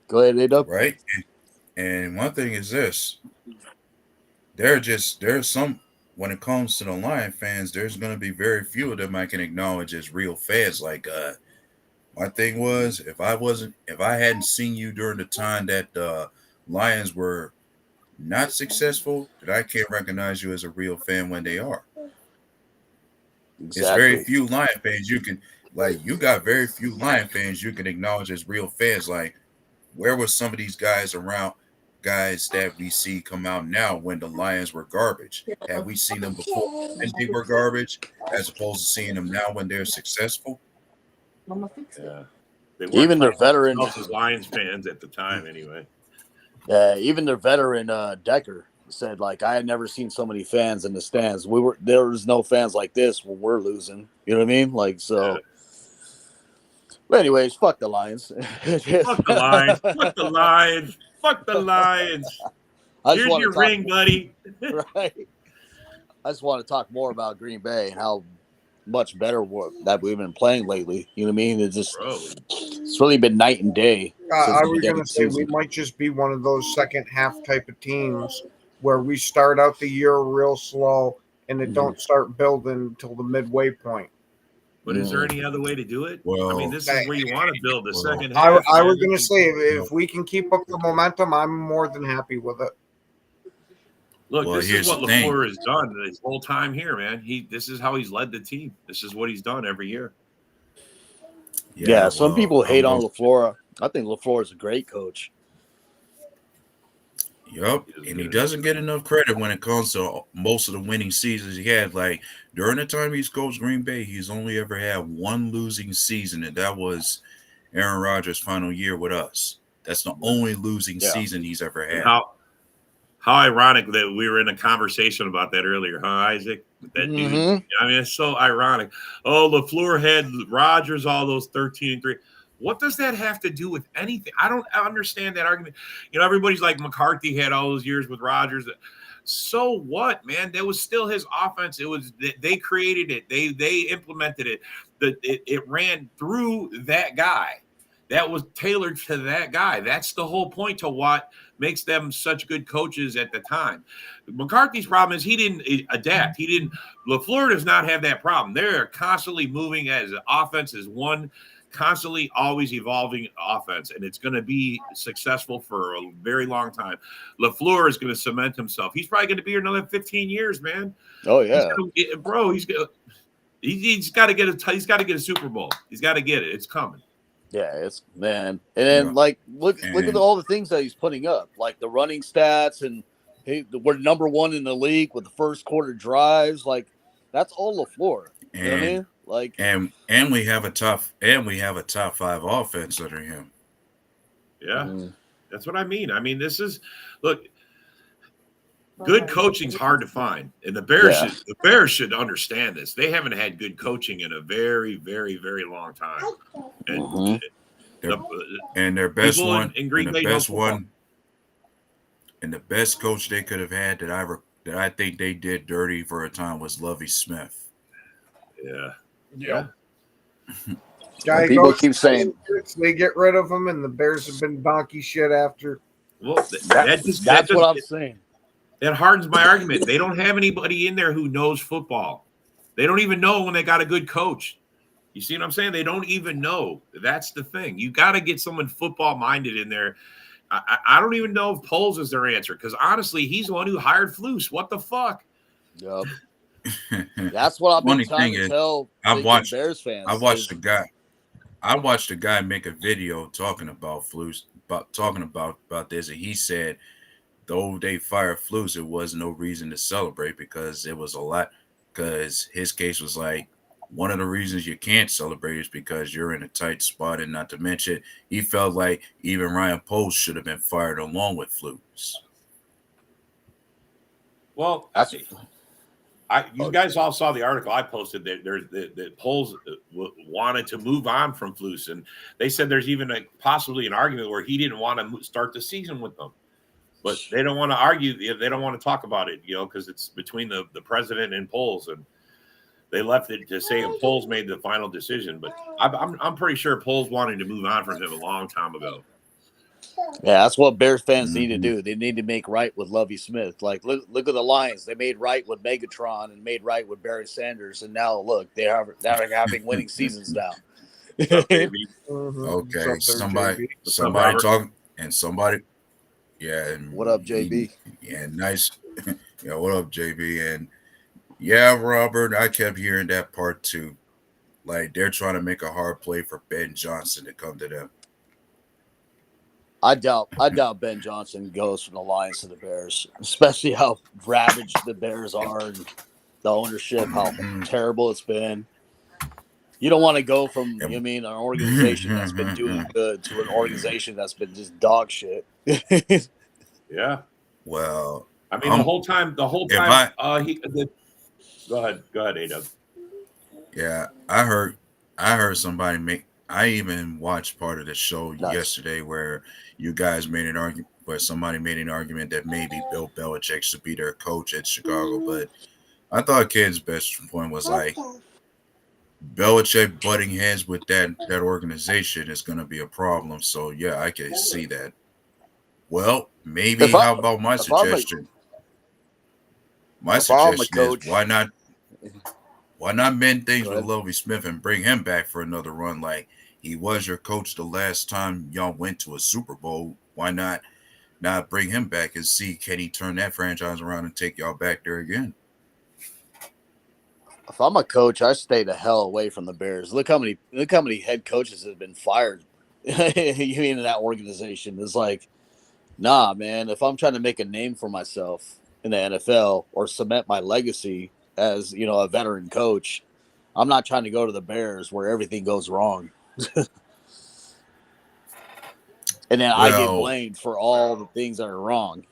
Go ahead, A-Dub.
Right. And one thing is this: there's some. When it comes to the Lion fans, there's going to be very few of them I can acknowledge as real fans. Like, my thing was, if I hadn't seen you during the time that the Lions were not successful, that I can't recognize you as a real fan when they are. Exactly. It's very few Lion fans you got very few Lion fans you can acknowledge as real fans. Like, where were some of these guys that we see come out now when the Lions were garbage? Have we seen them before when they were garbage, as opposed to seeing them now when they're successful?
Yeah.
Even their veteran
Lions fans at the time, anyway.
Yeah, even their veteran Decker said, like, I had never seen so many fans in the stands. There was no fans like this when we're losing. You know what I mean? Like, so. Yeah. But anyways, fuck the Lions.
Fuck the Lions. Fuck the Lions. Fuck the Lions. Here's your ring, buddy.
Right. I just want to talk more about Green Bay and how much better that we've been playing lately. You know what I mean? It's really been night and day.
I was going to say we might just be one of those second half type of teams where we start out the year real slow and it don't start building until the midway point.
But is there any other way to do it? Well, I mean, this is where you want to build the second
half.
I
was going to say, if we can keep up the momentum, I'm more than happy with it.
Look, this is what LaFleur has done his whole time here, man. This is how he's led the team. This is what he's done every year.
Yeah, some people hate on LaFleur. I think LaFleur is a great coach.
Yep, and he doesn't get enough credit when it comes to most of the winning seasons he had. Like, during the time he's coached Green Bay, he's only ever had one losing season, and that was Aaron Rodgers' final year with us. That's the only losing season he's ever had.
How ironic that we were in a conversation about that earlier, huh, Isaac? That dude. I mean, it's so ironic. Oh, LaFleur had Rodgers all those 13-3. What does that have to do with anything? I don't understand that argument. Everybody's like McCarthy had all those years with Rodgers. So what, man? That was still his offense. It was they created it. They implemented it. It ran through that guy. That was tailored to that guy. That's the whole point to what makes them such good coaches at the time. McCarthy's problem is he didn't adapt. LaFleur does not have that problem. They're constantly moving as an offense is one constantly always evolving offense, and it's going to be successful for a very long time. LaFleur is going to cement himself. He's probably going to be here another 15 years, man.
Oh yeah.
He's got to get a Super Bowl. He's got to get it. It's coming.
Yeah, it's man. And then look at all the things that he's putting up, like the running stats, and we're number one in the league with the first quarter drives. Like that's all LaFleur. You know what I mean? Like
and we have a top 5 offense under him.
Yeah, that's what I mean. I mean, look. Good coaching's hard to find, and the Bears should understand this. They haven't had good coaching in a very, very, very long time, and
their best one,
in Green Bay,
and the best coach they could have had that I think they did dirty for a time was Lovie Smith.
Yeah.
People keep saying
they get rid of him, and the Bears have been donkey shit after.
Well,
that's what I'm saying.
That hardens my argument. They don't have anybody in there who knows football. They don't even know when they got a good coach. You see what I'm saying? They don't even know. That's the thing. You got to get someone football minded in there. I don't even know if Poles is their answer, because honestly, he's the one who hired Flus. What the fuck?
Yep. That's what I've been trying to tell Bears fans.
I watched a guy make a video talking about Flus, about this, and he said, though they fired Flus, it was no reason to celebrate because it was a lot. Because his case was like, one of the reasons you can't celebrate is because you're in a tight spot, and not to mention, he felt like even Ryan Poles should have been fired along with Flus.
Well, you guys all saw the article I posted that Poles wanted to move on from Flus, and they said there's even possibly an argument where he didn't want to start the season with them. But they don't want to argue. They don't want to talk about it, because it's between the president and Poles, and they left it to say Poles made the final decision. But I'm pretty sure Poles wanted to move on from him a long time ago.
Yeah, that's what Bears fans need to do. They need to make right with Lovie Smith. Like, look at the Lions. They made right with Megatron and made right with Barry Sanders, and now look, they're having winning seasons now.
Okay, somebody talking, and somebody. Yeah. And
what up, JB?
Nice. Yeah, what up, JB? And yeah, Robert, I kept hearing that part too. Like, they're trying to make a hard play for Ben Johnson to come to them.
I doubt Ben Johnson goes from the Lions to the Bears, especially how ravaged the Bears are and the ownership, how terrible it's been. You don't want to go from, an organization that's been doing good to an organization that's been just dog shit.
Yeah.
Well,
I mean, the whole time. Go ahead, A-Dub.
Yeah, I heard somebody make. I even watched part of the show yesterday where you guys made an argument, where somebody made an argument that maybe Bill Belichick should be their coach at Chicago. But I thought Ken's best point was like, Belichick butting heads with that organization is going to be a problem. So yeah, I can see that. Well, maybe how about my suggestion? My suggestion is why not mend things with Lovie Smith and bring him back for another run? Like, he was your coach the last time y'all went to a Super Bowl. Why not bring him back and see, can he turn that franchise around and take y'all back there again?
If I'm a coach, I stay the hell away from the Bears. Look how many head coaches have been fired in that organization. It's like, nah, man. If I'm trying to make a name for myself in the NFL or cement my legacy as, a veteran coach, I'm not trying to go to the Bears where everything goes wrong. And then I get blamed for all the things that are wrong,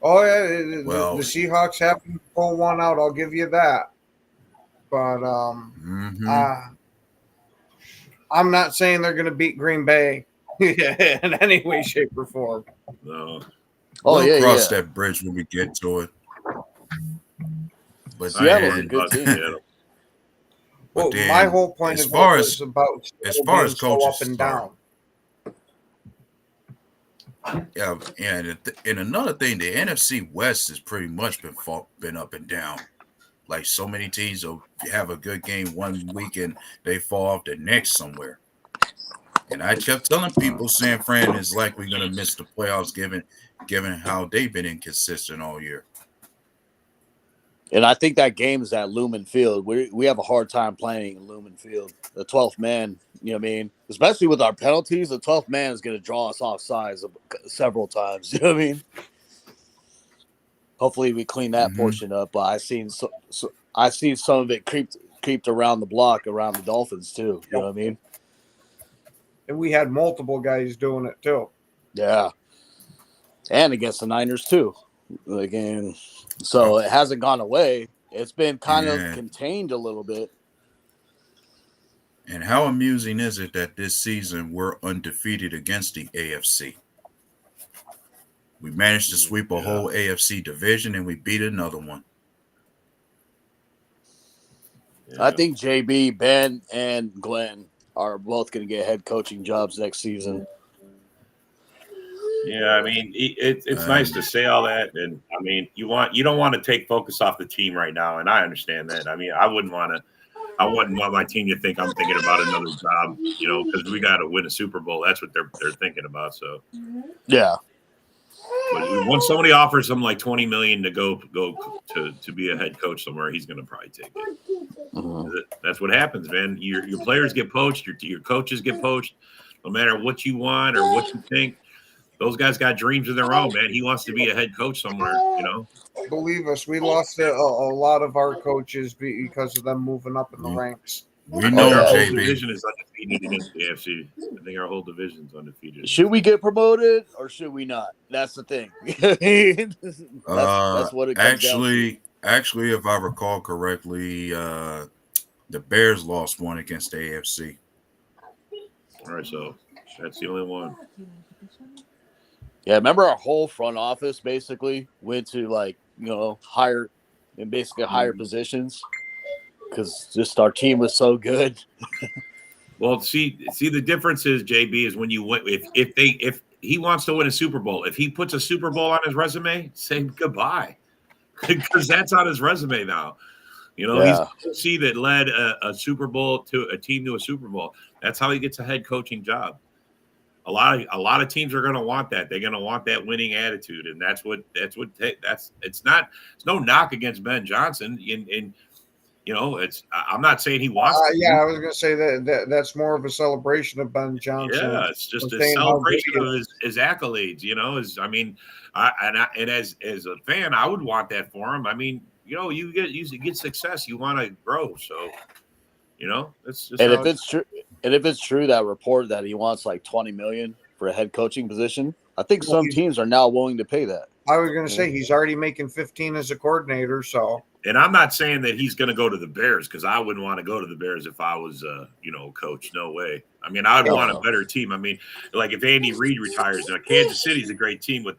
Oh yeah,
Well,
the Seahawks have to pull one out. I'll give you that. But I'm not saying they're going to beat Green Bay in any way, shape, or form.
No.
We'll cross that bridge when we get to it. But
Seattle's a good team.
Well, my whole point of it is about
as far as coaches
so up and down.
Yeah, and another thing, the NFC West has pretty much been up and down. Like so many teams will have a good game one week and they fall off the next somewhere. And I kept telling people San Fran is likely going to miss the playoffs given how they've been inconsistent all year.
And I think that game is at Lumen Field. We have a hard time playing in Lumen Field. The 12th man, you know what I mean? Especially with our penalties, the 12th man is going to draw us off sides several times. You know what I mean? Hopefully we clean that portion up. But I've seen some of it creeped around the block around the Dolphins too. You know what I mean?
And we had multiple guys doing it too.
Yeah. And against the Niners too. Again, so it hasn't gone away. It's been kind of contained a little bit.
And how amusing is it that this season we're undefeated against the AFC? We managed to sweep a whole AFC division and we beat another one.
Yeah. I think JB, Ben, and Glenn are both going to get head coaching jobs next season.
Yeah, I mean, it's nice to say all that, and I mean, you don't want to take focus off the team right now, and I understand that. I mean, I wouldn't want my team to think I'm thinking about another job, you know, because we got to win a Super Bowl. That's what they're thinking about. So,
yeah.
But once somebody offers him like $20 million to go to be a head coach somewhere, he's going to probably take it. Mm-hmm. That's what happens, man. Your players get poached, your coaches get poached. No matter what you want or what you think. Those guys got dreams of their own, man. He wants to be a head coach somewhere, you know.
Believe us, we lost a lot of our coaches because of them moving up in the ranks.
We know
our whole
JB.
division is undefeated against the AFC. I think our whole division is undefeated.
Should we get promoted or should we not? That's the thing. that's what it comes down to.
Actually, if I recall correctly, the Bears lost one against the AFC.
All right, so that's the only one.
Yeah, remember our whole front office basically went to higher positions because just our team was so good.
Well, see, the difference is JB is when you went if he wants to win a Super Bowl, if he puts a Super Bowl on his resume, say goodbye because that's on his resume now. You know, he's the that led a Super Bowl to a team to a Super Bowl. That's how he gets a head coaching job. A lot of teams are going to want that. They're going to want that winning attitude, and it's no knock against Ben Johnson. And you know, I'm not saying he wants.
I was going to say that's more of a celebration of Ben Johnson.
Yeah, it's just a celebration of his accolades. You know, as a fan, I would want that for him. I mean, you know, you get success, you want to grow, so. You know, it's just
if it's true that report that he wants like $20 million for a head coaching position, I think some teams are now willing to pay that.
I was going to say he's already making 15 as a coordinator, so.
And I'm not saying that he's going to go to the Bears because I wouldn't want to go to the Bears if I was coach. No way. I mean, I would want a better team. I mean, like if Andy Reid retires, Kansas City's a great team with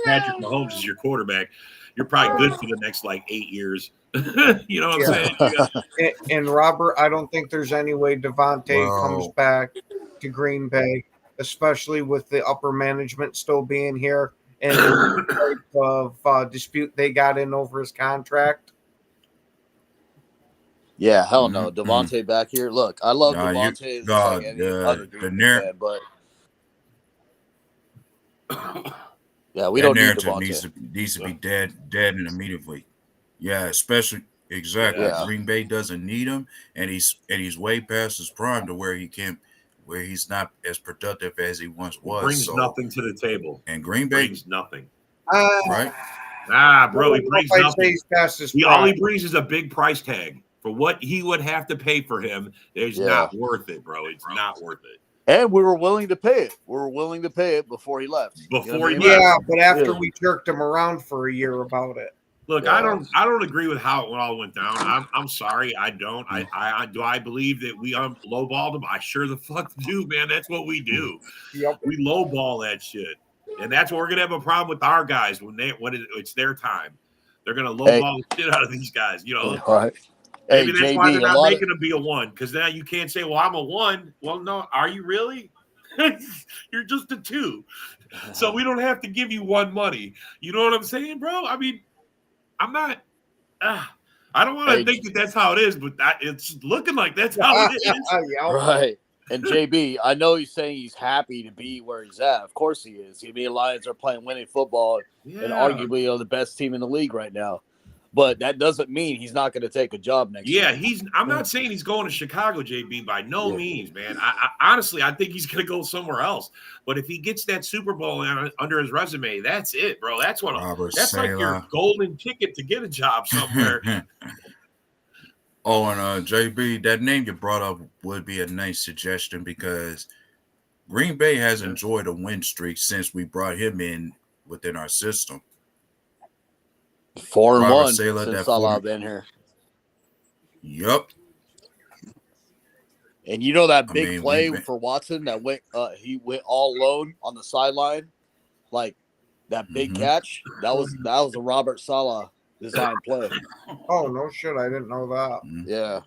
Patrick Mahomes as your quarterback. You're probably good for the next 8 years. You know what I'm
saying? And Robert, I don't think there's any way Devontae comes back to Green Bay, especially with the upper management still being here and the type of dispute they got in over his contract.
Yeah, hell no. Devontae back here. Look, I love Devontae as any other Green Bay fan, but yeah, we don't need Devontae.
Needs to be dead and immediately. Yeah, especially exactly. Yeah. Green Bay doesn't need him, and he's way past his prime to where he's not as productive as he once was.
Brings nothing to the table,
and Green Bay
brings nothing.
Right?
Nah, bro, he brings nothing. All he brings is a big price tag for what he would have to pay for him. It's not worth it, bro. It's not worth it.
And we were willing to pay it. We were willing to pay it before he left.
Before he
Yeah,
left.
but after we jerked him around for a year about it.
Look, I don't agree with how it all went down. I'm sorry, I don't. I believe that we lowballed him. I sure the fuck do, man. That's what we do.
Yep.
We lowball that shit, and that's what we're gonna have a problem with our guys when it's their time. They're gonna lowball the shit out of these guys. You know,
right?
Maybe that's why they're not making him be a 1, because now you can't say, "Well, I'm a 1." Well, no, are you really? You're just a 2, so we don't have to give you 1 money. You know what I'm saying, bro? I mean. I'm not. I don't want to think that that's how it is, but it's looking like that's how it is.
Right. And JB, I know he's saying he's happy to be where he's at. Of course he is. The Lions are playing winning football and arguably the best team in the league right now. But that doesn't mean he's not going to take a job next year.
Yeah, I'm not saying he's going to Chicago, JB, by no means, man. I honestly, I think he's going to go somewhere else. But if he gets that Super Bowl under his resume, that's it, bro. That's like your golden ticket to get a job somewhere.
And JB, that name you brought up would be a nice suggestion, because Green Bay has enjoyed a win streak since we brought him in within our system.
4-1 since Salah been here.
Yep.
And you know that big play for Watson that he went all alone on the sideline, like that big catch. That was a Robert Salah design play.
Oh no shit! I didn't know that.
Yeah.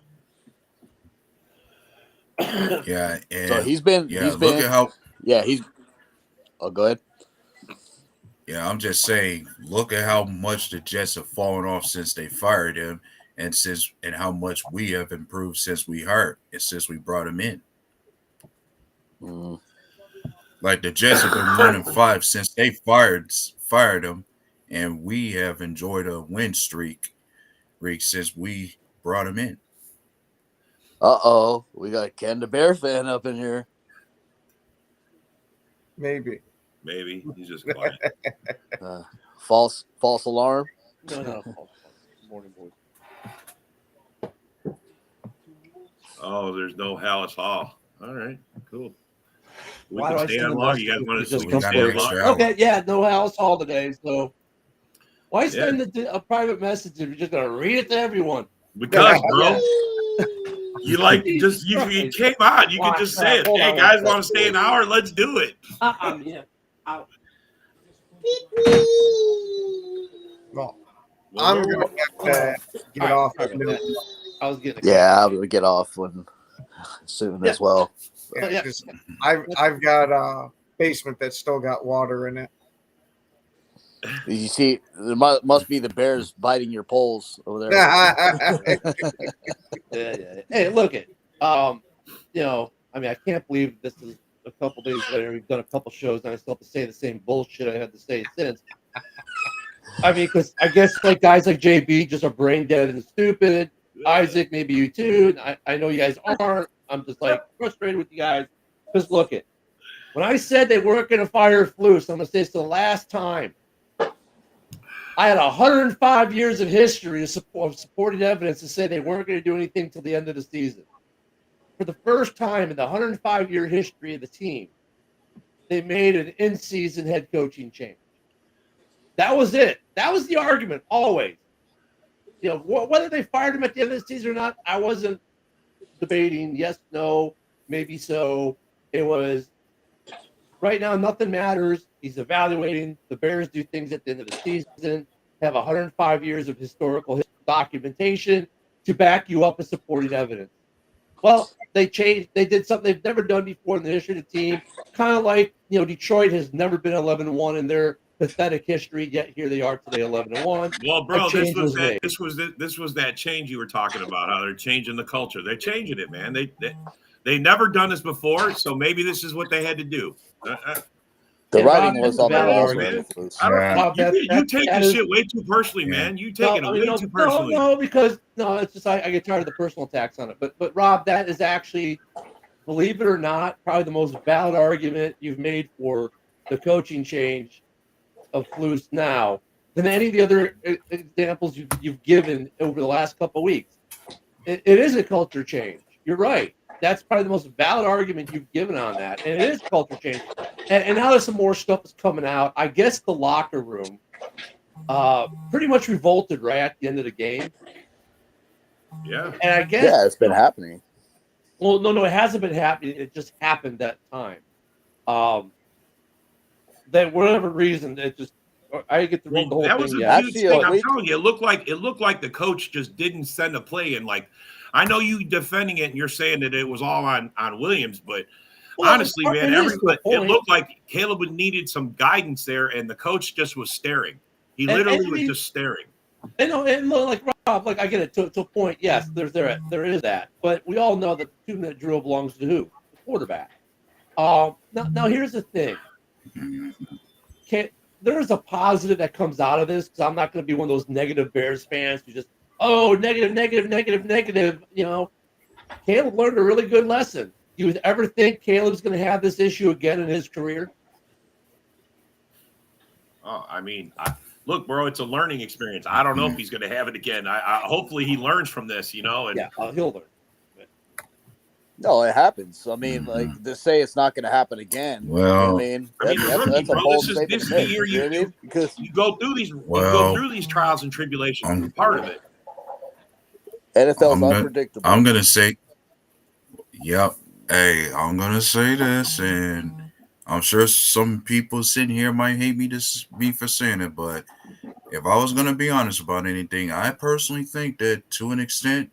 Yeah. And
so he's been. Oh, go ahead.
Yeah, I'm just saying, look at how much the Jets have fallen off since they fired him, and how much we have improved since we brought him in. Like the Jets have been 1-5 since they fired him, and we have enjoyed a win streak since we brought him in.
We got a Ken the Bear fan up in here.
Maybe
he's just quiet.
False alarm.
No. Morning, boys.
Oh, there's no Hallis Hall. All right, cool. We
Why
can stay on long. You guys want to just stay on long?
Okay, yeah, no Hallis Hall today. So why send a private message if you're just gonna read it to everyone?
Because, bro. You came on. You can just say it. Hey, guys, want to stay an hour? Let's do it.
Yeah.
No, I'm gonna have to get off.
I was getting.
I will get off soon as well.
Yeah, I've got a basement that's still got water in it.
You see, there must be the bears biting your poles over there.
Yeah. Hey, look it. I can't believe this is a couple days later. We've done a couple shows, and I still have to say the same bullshit I had to say since. Because I guess guys like JB just are brain dead and stupid. Isaac, maybe you too. I know you guys aren't. I'm just frustrated with you guys. Just look it. When I said they weren't going to fire Flus, I'm going to say it's the last time. I had 105 years of history of supporting evidence to say they weren't going to do anything until the end of the season. For the first time in the 105-year history of the team, they made an in-season head coaching change. That was it. That was the argument always. Whether they fired him at the end of the season or not, I wasn't debating yes, no, maybe so. It was right now, nothing matters. He's evaluating. The Bears do things at the end of the season, have 105 years of historical documentation to back you up as supporting evidence. Well, they changed. They did something they've never done before in the history of the team. Kind of like, Detroit has never been 11-1 in their pathetic history, yet here they are today, 11-1.
Well, bro, this was that change you were talking about. How they're changing the culture. They're changing it, man. They never done this before, so maybe this is what they had to do.
The writing was on that
argument. You take this shit way too personally, man. You taking it way too personally.
No, it's just I get tired of the personal attacks on it. But Rob, that is actually, believe it or not, probably the most valid argument you've made for the coaching change of Flus now than any of the other examples you've given over the last couple of weeks. It is a culture change. You're right. that's probably the most valid argument you've given on that, and it is culture change. And now there's some more stuff that's coming out. I guess the locker room pretty much revolted right at the end of the game.
Yeah.
And I guess
it's been happening.
Well, no, it hasn't been happening. It just happened that time. That whatever reason, it just I get to read the whole
that
thing.
was a
yet.
huge thing. I'm telling you, it looked like the coach just didn't send a play in. Like, I know you defending it and you're saying that it was all on Williams, but honestly, man, it looked like Caleb needed some guidance there, and the coach just was staring. He literally was just staring.
And like Rob, like I get it to a point. Yes, there is that, but we all know that the 2-minute drill belongs to who? The quarterback. Now here's the thing. There's a positive that comes out of this, because I'm not going to be one of those negative Bears fans who just negative. You know, Caleb learned a really good lesson. Do you ever think Caleb's going to have this issue again in his career?
Oh, I mean, look, bro, it's a learning experience. I don't know if he's going to have it again. I hopefully he learns from this, you know. And
he'll learn.
No, it happens. I mean, like, to say it's not going to happen again.
Well,
you know what I mean, that's a bold statement.
This is the year you go through these. You go through these trials and tribulations. It's part of it.
NFL's unpredictable.
I'm gonna say, yep. Hey, I'm gonna say this, and I'm sure some people sitting here might hate me for saying it, but if I was gonna be honest about anything, I personally think that to an extent,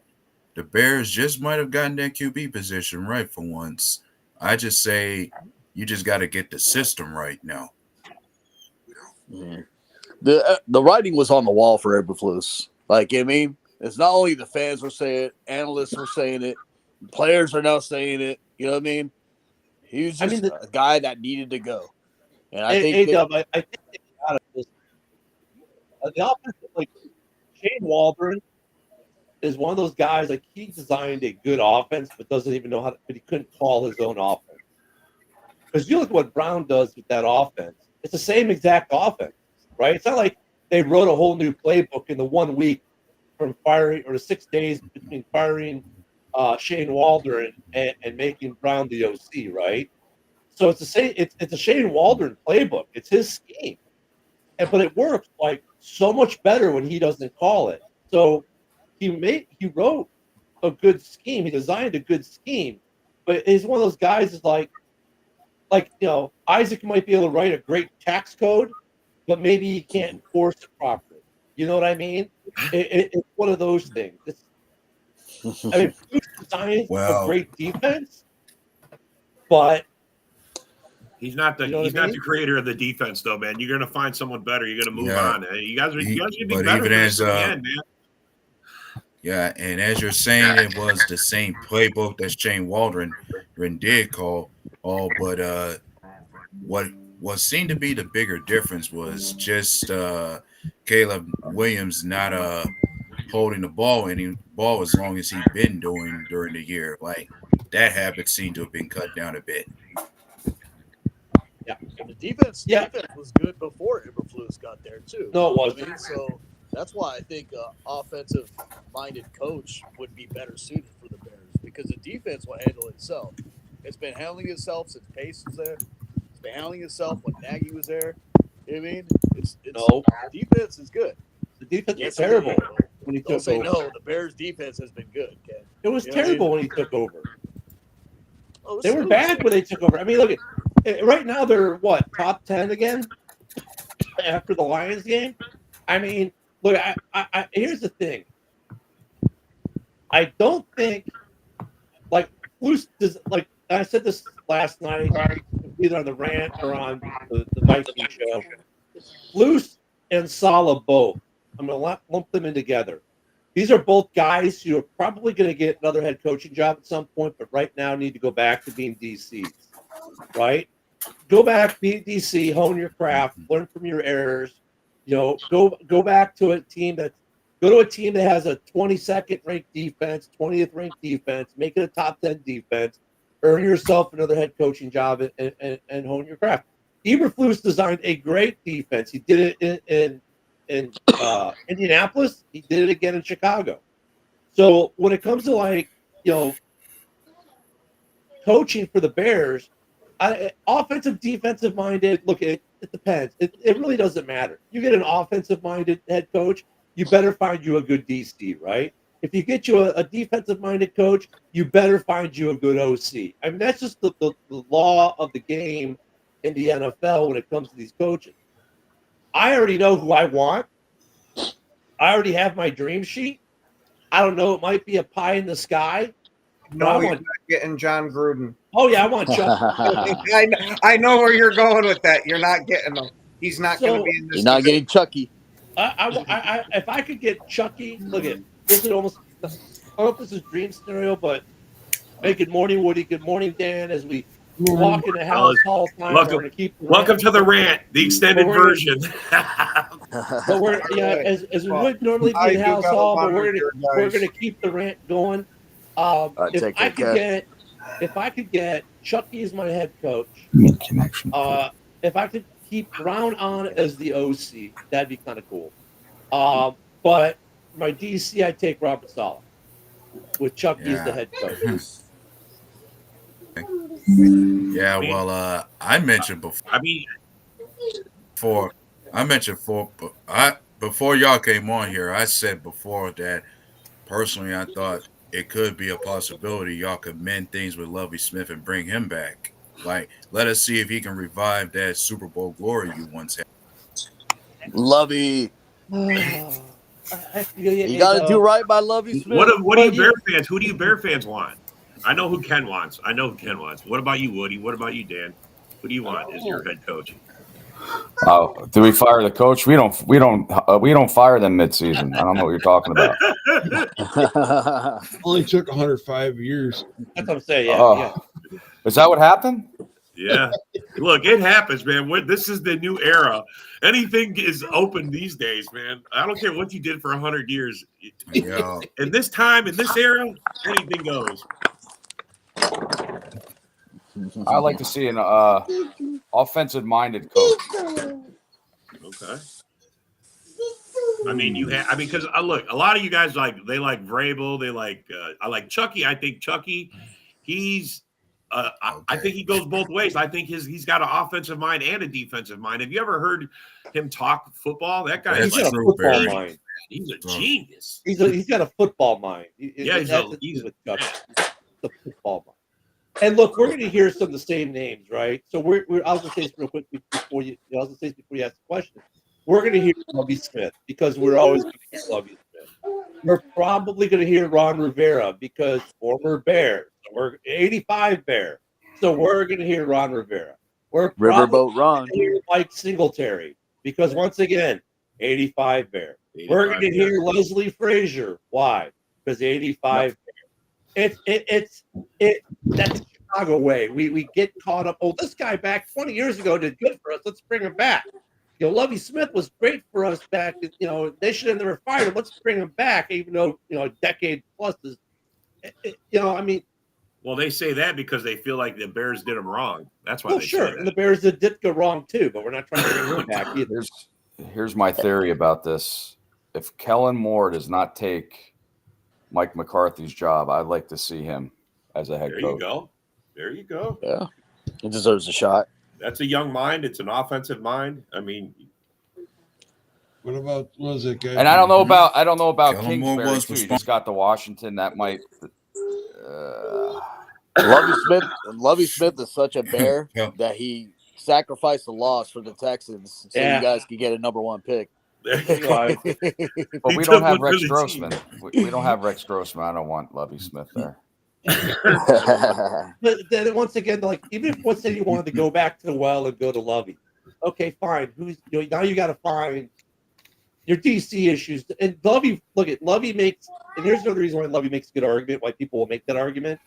the Bears just might have gotten that QB position right for once. I just say you just got to get the system right now.
Mm-hmm. The writing was on the wall for Eberflus. Like, I mean, it's not only the fans were saying it, analysts were saying it, players are now saying it. You know what I mean? He was just a guy that needed to go. And I think they got this.
The offense, like Shane Waldron, is one of those guys, like, he designed a good offense, but doesn't even know but he couldn't call his own offense. Because you look at what Brown does with that offense, it's the same exact offense, right? It's not like they wrote a whole new playbook in the 1 week from firing, or the 6 days between firing Shane Waldron and making Brown the OC, right? So it's the same. It's a Shane Waldron playbook. It's his scheme, but it works like so much better when he doesn't call it. So he wrote a good scheme. He designed a good scheme, but he's one of those guys is like you know, Isaac might be able to write a great tax code, but maybe he can't enforce it properly. You know what I mean? It's one of those things. I mean, he designed a great defense, but
he's not the creator of the defense, though, man. You're gonna find someone better. You're gonna move on. You guys are gonna be better in the end, man.
Yeah, and as you're saying, it was the same playbook that Shane Waldron did call. But what seemed to be the bigger difference was just Caleb Williams not holding the ball as long as he'd been doing during the year. Like, that habit seemed to have been cut down a bit.
Yeah,
the defense was good before Eberflus got there too.
No, it wasn't.
I mean, so that's why I think an offensive-minded coach would be better suited for the Bears, because the defense will handle itself. It's been handling itself since Pace was there. It's been handling itself when Nagy was there. You know what I mean? The defense is good.
The defense was terrible when he took over.
No, the Bears' defense has been good, Ken.
It was terrible when he took over. They were bad when they took over. I mean, look at right now they're top 10 again after the Lions game. I mean, look, I here's the thing. I don't think I said this last night, either on the rant or on the Viking show. Flus and Saleh both. I'm going to lump them in together. These are both guys who are probably going to get another head coaching job at some point, but right now need to go back to being DCs, right? Go back, be DC, hone your craft, learn from your errors. You know, go back to a team that has a 22nd ranked defense, 20th ranked defense, make it a top 10 defense, earn yourself another head coaching job, and hone your craft. Eberflus designed a great defense. He did it in Indianapolis. He did it again in Chicago. So when it comes to coaching for the Bears, offensive, defensive minded. Look, it depends. It really doesn't matter. You get an offensive minded head coach, you better find you a good DC, right? If you get you a defensive minded coach, you better find you a good OC. I mean, that's just the law of the game in the NFL when it comes to these coaches. I already know who I want. I already have my dream sheet. I don't know. It might be a pie in the sky.
No, you're not getting John Gruden.
Oh, yeah, I want Chuck.
I know where you're going with that. You're not getting him. He's not going to be in this.
You're not getting Chucky.
If I could get Chucky, look at this is almost. I don't know if this is a dream scenario, but hey, good morning, Woody. Good morning, Dan. As we walk in the house all the time,
welcome,
we're going to keep.
Welcome to the rant, the extended version.
But we're as we would normally be in house hall, but we're gonna keep the rant going. If I could get Chucky as my head coach, if I could keep Brown on as the OC, that'd be kind of cool. But my DC, I'd take Robert Saleh with Chucky as the head coach.
Yeah, well, I mentioned before. Before y'all came on here, I said before that personally I thought it could be a possibility y'all could mend things with Lovie Smith and bring him back. Like, let us see if he can revive that Super Bowl glory you once had.
Lovie. You got to do right by Lovie Smith.
What do you Bear fans? Who do you Bear fans want? I know who Ken wants. What about you, Woody? What about you, Dan? Who do you want as your head coach?
Oh, do we fire the coach? We don't fire them midseason. I don't know what you're talking about.
Only took 105 years.
That's what I'm saying. Yeah.
Is that what happened?
Yeah. Look, it happens, man. This is the new era. Anything is open these days, man. I don't care what you did for 100 years.
Yeah.
In this time, in this era, anything goes.
I like to see an offensive-minded coach.
Okay. I mean, because look, a lot of you guys like Vrabel. They like I like Chucky. I think Chucky, he's I think he goes both ways. I think he's got an offensive mind and a defensive mind. Have you ever heard him talk football? That guy
he's got a football mind.
He's a genius.
He's got a football mind.
He's
a football mind. And look, we're going to hear some of the same names, right? So I'll just say this real quick before you ask the question. We're going to hear Lovie Smith because we're always going to hear Lovie Smith. We're probably going to hear Ron Rivera because former Bear. We're 85 Bear. So we're going to hear Ron Rivera. We're
Riverboat Ron.
Going to hear Mike Singletary because once again, 85 Bear. We're going to hear Leslie Frazier. Why? Because 85 Bear. It's that's the Chicago way. We get caught up. Oh, this guy back 20 years ago did good for us. Let's bring him back. Lovie Smith was great for us back. They should have never fired him. Let's bring him back, even though a decade plus is. I mean.
Well, they say that because they feel like the Bears did him wrong. That's why.
Oh, sure, and the Bears did go wrong too, but we're not trying to bring him back either.
Here's my theory about this: if Kellen Moore does not take Mike McCarthy's job, I'd like to see him as a head coach.
There you go.
Yeah, he deserves a shot.
That's a young mind. It's an offensive mind. I mean,
what about was it? Guy?
And I don't know about Kingsbury too. He just got to Washington. That might.
Lovie Smith is such a Bear that he sacrificed the loss for the Texans so you guys could get a number 1 pick.
But we don't have Rex Grossman. We don't have Rex Grossman. I don't want Lovie Smith there.
But then once again, like even if let's say you wanted to go back to the well and go to Lovie, okay, fine. Now you got to find your DC issues. And Lovie makes, and here's another reason why Lovie makes a good argument. Why people will make that argument.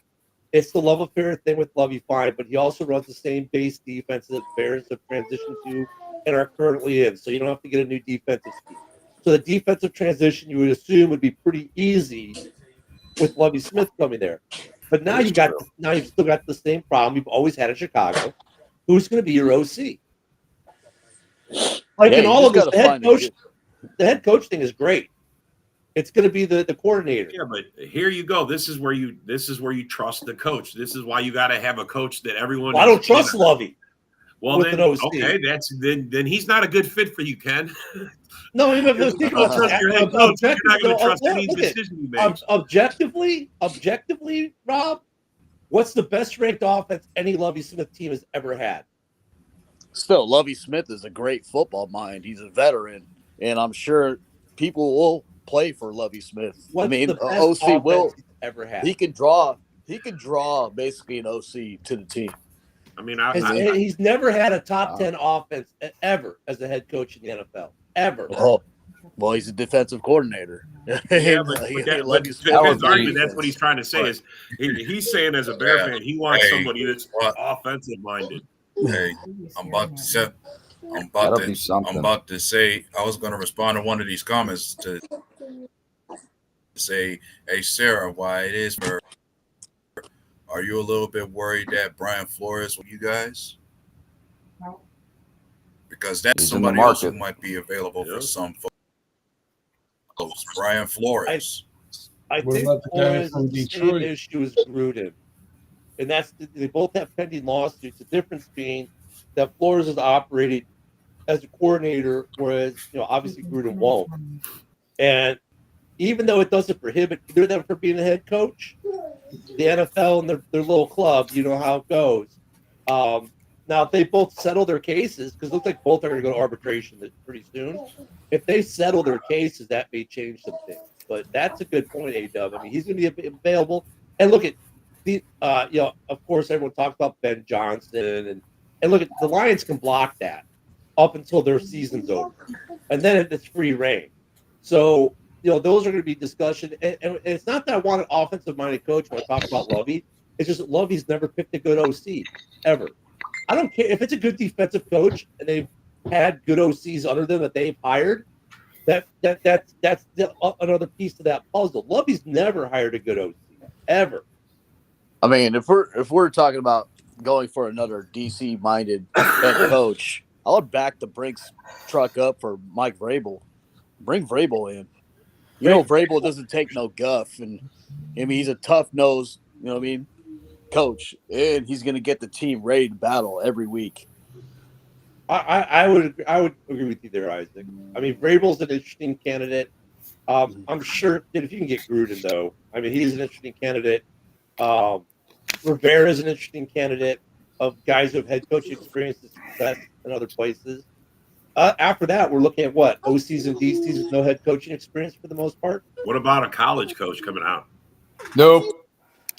It's the love affair thing with Lovie, fine, but he also runs the same base defense that Bears have transitioned to and are currently in. So you don't have to get a new defensive scheme. So the defensive transition you would assume would be pretty easy with Lovie Smith coming there. But now you've still got the same problem you've always had in Chicago. Who's going to be your OC? Like in all of this, the head coach thing is great. It's going to be the coordinator.
Yeah, but here you go. This is where you trust the coach. This is why you got to have a coach that everyone.
Well, I don't trust Lovey.
Well, then okay, then he's not a good fit for you, Ken.
No, even if
you don't trust your head coach, you're not going to trust any decision he makes.
Objectively, Rob, what's the best ranked offense any Lovey Smith team has ever had?
Still, Lovey Smith is a great football mind. He's a veteran, and I'm sure people will play for Lovey Smith.
What's the best
OC will
ever had?
He can draw basically an OC to the team.
I mean,
he's never had a top 10 offense ever as a head coach in the NFL. Ever.
Oh, well, he's a defensive coordinator.
Yeah, but that's argument. That's what he's trying to say. Is he's saying as a Bear fan, he wants somebody that's offensive minded.
Hey, I'm about to say I was going to respond to one of these comments to say, hey Sarah, why it is for? Are you a little bit worried that Brian Flores with you guys? Because that's somebody else who might be available for some folks. Brian Flores.
I think Flores' same issue is Gruden. And they both have pending lawsuits. The difference being that Flores is operating as a coordinator, whereas obviously Gruden won't. And even though it doesn't prohibit either of them from being a head coach, the NFL and their little club, you know how it goes. Now, if they both settle their cases, because it looks like both are going to go to arbitration pretty soon. If they settle their cases, that may change some things. But that's a good point, A-Dub. I mean, he's going to be available. And look at of course, everyone talks about Ben Johnson, and look at the Lions can block that up until their season's over, and then it's free reign. So those are going to be discussion, and it's not that I want an offensive-minded coach when I talk about Lovey. It's just that Lovey's never picked a good OC ever. I don't care if it's a good defensive coach and they've had good OCs under them that they've hired. That's another piece to that puzzle. Lovey's never hired a good OC ever.
I mean, if we're talking about going for another DC-minded head coach, I would back the Brinks truck up for Mike Vrabel. Bring Vrabel in. Vrabel doesn't take no guff, and I mean he's a tough-nosed, coach, and he's going to get the team ready to battle every week.
I would agree with you there, Isaac. I mean, Vrabel's an interesting candidate. I'm sure that if you can get Gruden, though, I mean, he's an interesting candidate. Rivera's an interesting candidate of guys who have head coaching experience and success in other places. After that, we're looking at what? OCs and DCs with no head coaching experience for the most part.
What about a college coach coming out?
Nope.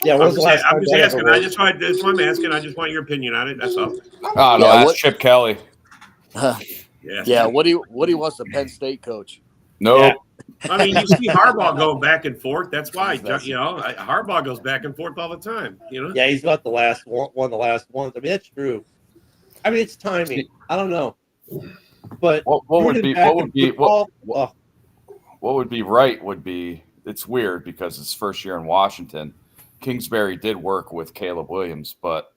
Yeah,
I'm just asking. That's why I'm asking. I just want your opinion on it. That's all.
Oh no, that's Chip Kelly.
Yeah. What do you want the Penn State coach?
Nope.
Yeah. I mean, you see Harbaugh going back and forth. That's why Harbaugh goes back and forth all the time.
Yeah, he's about the last one. The last ones. I mean, that's true. I mean, it's timing. I don't know, but
what would be right would be, it's weird because it's first year in Washington. Kingsbury did work with Caleb Williams, but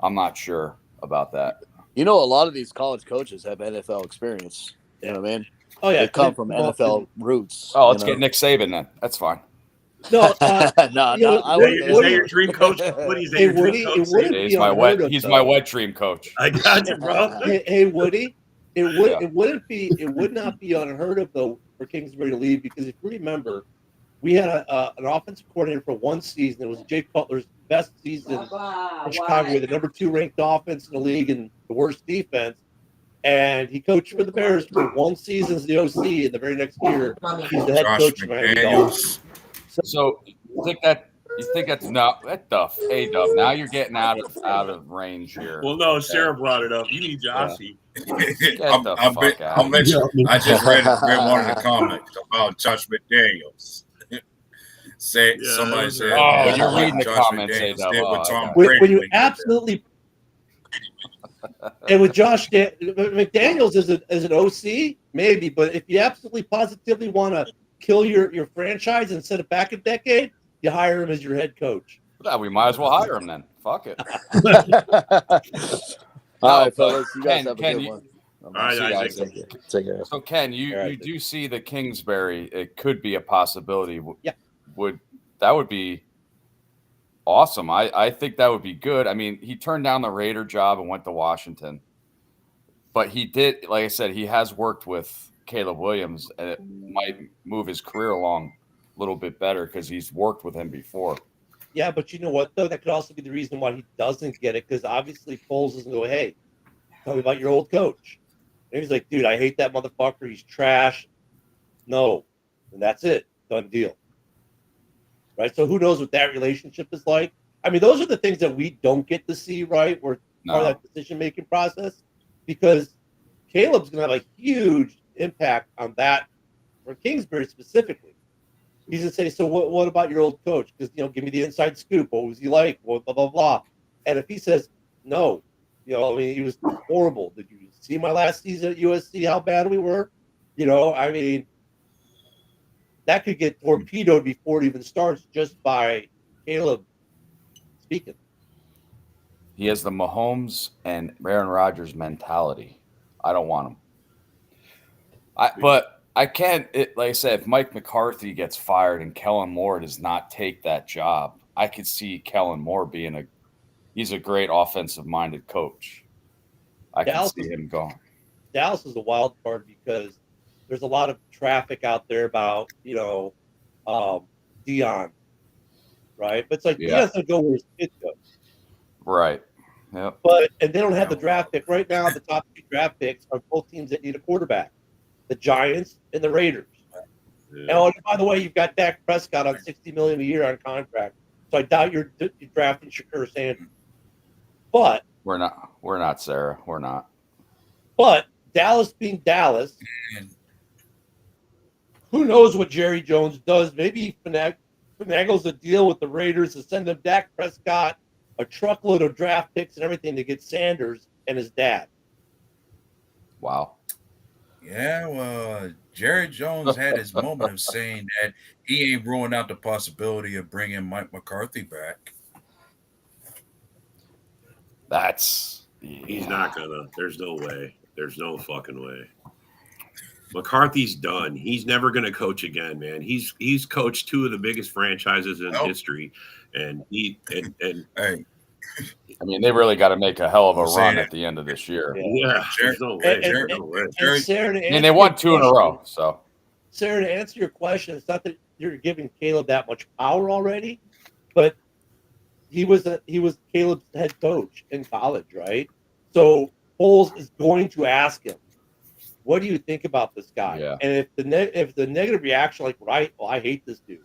I'm not sure about that.
A lot of these college coaches have NFL experience. You know what I mean?
Oh yeah,
they come from NFL roots.
Oh, let's get Nick Saban then. That's fine.
No,
is that your dream coach? What is your dream coach?
He's my wet dream coach.
I got you, bro.
Hey, Woody. It would not be unheard of though for Kingsbury to leave, because if you remember, we had an offensive coordinator for one season. It was Jake Cutler's best season in Chicago with the number 2 ranked offense in the league and the worst defense. And he coached for the Bears for one season as the OC, and the very next year he's the head coach of Miami Dolphins.
So you think that's not that Duff? Hey, Duff. Now you're getting out of range here.
Well, no, Sarah brought it up. You need Joshy.
I just read one of the comments about Josh McDaniels. Somebody said,
"Oh, you're reading the comments."
When you absolutely. And with Josh McDaniels as an OC, maybe, but if you absolutely positively want to kill your franchise and set it back a decade, you hire him as your head coach.
Yeah, we might as well hire him then. Fuck it.
All right, fellas, you guys have a good one.
All right, Isaac.
Take care.
So Ken, you do see the Kingsbury? It could be a possibility.
Yeah.
That would be awesome. I think that would be good. I mean, he turned down the Raider job and went to Washington, but he did, like I said, he has worked with Caleb Williams, and it might move his career along a little bit better because he's worked with him before.
Yeah, but you know what, though? That could also be the reason why he doesn't get it, because obviously Foles is going to go, hey, tell me about your old coach. And he's like, dude, I hate that motherfucker. He's trash. No. And that's it. Done deal. Right? So who knows what that relationship is like? I mean, those are the things that we don't get to see, right? Or part of that decision-making process, because Caleb's going to have a huge impact on that for Kingsbury specifically. He's going to say, so what about your old coach? Because, give me the inside scoop. What was he like? Blah, blah, blah, blah. And if he says, no, I mean, he was horrible. Did you see my last season at USC, how bad we were? I mean, that could get torpedoed before it even starts just by Caleb speaking.
He has the Mahomes and Aaron Rodgers mentality. I don't want him. But I can't, like I said, if Mike McCarthy gets fired and Kellen Moore does not take that job, I could see Kellen Moore he's a great offensive-minded coach. I can see him going.
Dallas is a wild card because there's a lot of traffic out there about, Dion, right? But it's like Dion's going to go where his kid goes.
Right. Yep.
And they don't have the draft pick. Right now, the top 2 draft picks are both teams that need a quarterback, the Giants and the Raiders. Yeah. And by the way, you've got Dak Prescott on $60 million a year on contract. So I doubt you're drafting Shakur Sanders. But
we're not, Sarah. We're not.
But Dallas being Dallas, who knows what Jerry Jones does? Maybe he finagles a deal with the Raiders to send them Dak Prescott, a truckload of draft picks and everything to get Sanders and his dad.
Wow.
Yeah, well, Jerry Jones had his moment of saying that he ain't ruling out the possibility of bringing Mike McCarthy back.
He's not gonna. There's no way. There's no fucking way. McCarthy's done. He's never gonna coach again, man. He's coached 2 of the biggest franchises in history, and
hey.
I mean, they really got to make a hell of a run at the end of this year.
Yeah, there's no way. No way.
And
they won 2 in a row. So,
Sarah, to answer your question, it's not that you're giving Caleb that much power already, but he was Caleb's head coach in college, right? So Foles is going to ask him, "What do you think about this guy?"
Yeah.
And if the negative reaction, like, right, well, I hate this dude,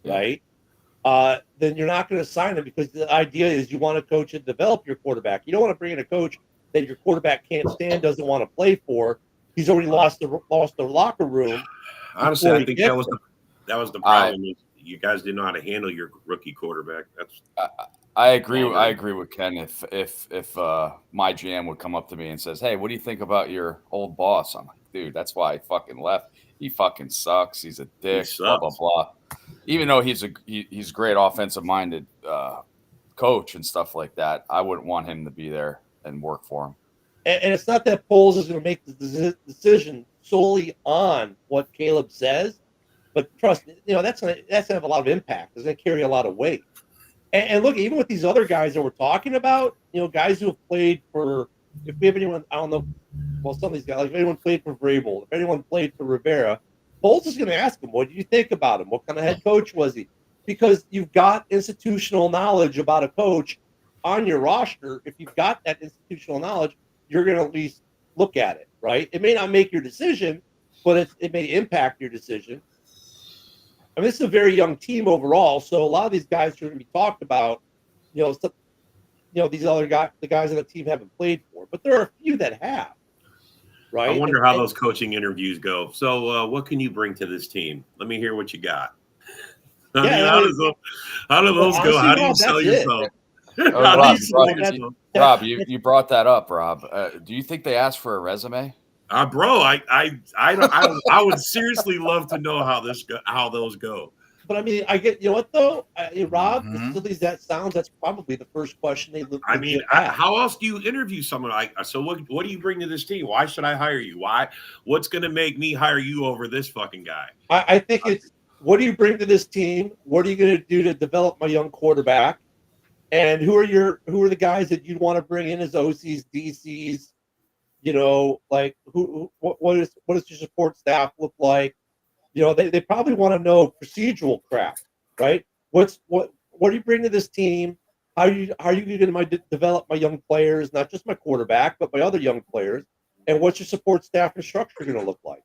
right? Then you're not going to sign him, because the idea is you want to coach and develop your quarterback. You don't want to bring in a coach that your quarterback can't stand, doesn't want to play for. He's already lost the locker room.
Honestly, I think that was the problem. You guys didn't know how to handle your rookie quarterback.
I agree. I agree with Ken. If my GM would come up to me and says, "Hey, what do you think about your old boss?" I'm like, "Dude, that's why I fucking left. He fucking sucks. He's a dick. Blah blah blah." Even though he's great offensive-minded coach and stuff like that, I wouldn't want him to be there and work for him.
And it's not that Foles is going to make the decision solely on what Caleb says, but trust me, that's going to have a lot of impact. It's going to carry a lot of weight. And look, even with these other guys that we're talking about, guys who have played for, if we have anyone, I don't know, well, some of these guys, like if anyone played for Vrabel, if anyone played for Rivera, Foles is going to ask him, what did you think about him? What kind of head coach was he? Because you've got institutional knowledge about a coach on your roster. If you've got that institutional knowledge, you're going to at least look at it, right? It may not make your decision, but it may impact your decision. I mean, this is a very young team overall, so a lot of these guys are going to be talked about. These other guys, the guys on the team haven't played for, but there are a few that have. Right.
I wonder how those coaching interviews go. So, what can you bring to this team? Let me hear what you got. How do those go? How do you sell yourself?
Rob, you brought that up, Rob. Do you think they asked for a resume?
Bro, I would seriously love to know how those go.
But I mean, I get, you know what though, Rob, as
Mhm.
silly as that sounds, that's probably the first question they
I mean,
legit ask.
how else do you interview someone like? So what do you bring to this team? Why should I hire you? What's going to make me hire you over this fucking guy?
I think it's, what do you bring to this team? What are you going to do to develop my young quarterback? And who are the guys that you'd want to bring in as OCs, DCs? You know, like what does your support staff look like? You know, they probably want to know procedural crap, right? What do you bring to this team? How are you going to develop my young players, not just my quarterback, but my other young players? And what's your support staff and structure going to look like?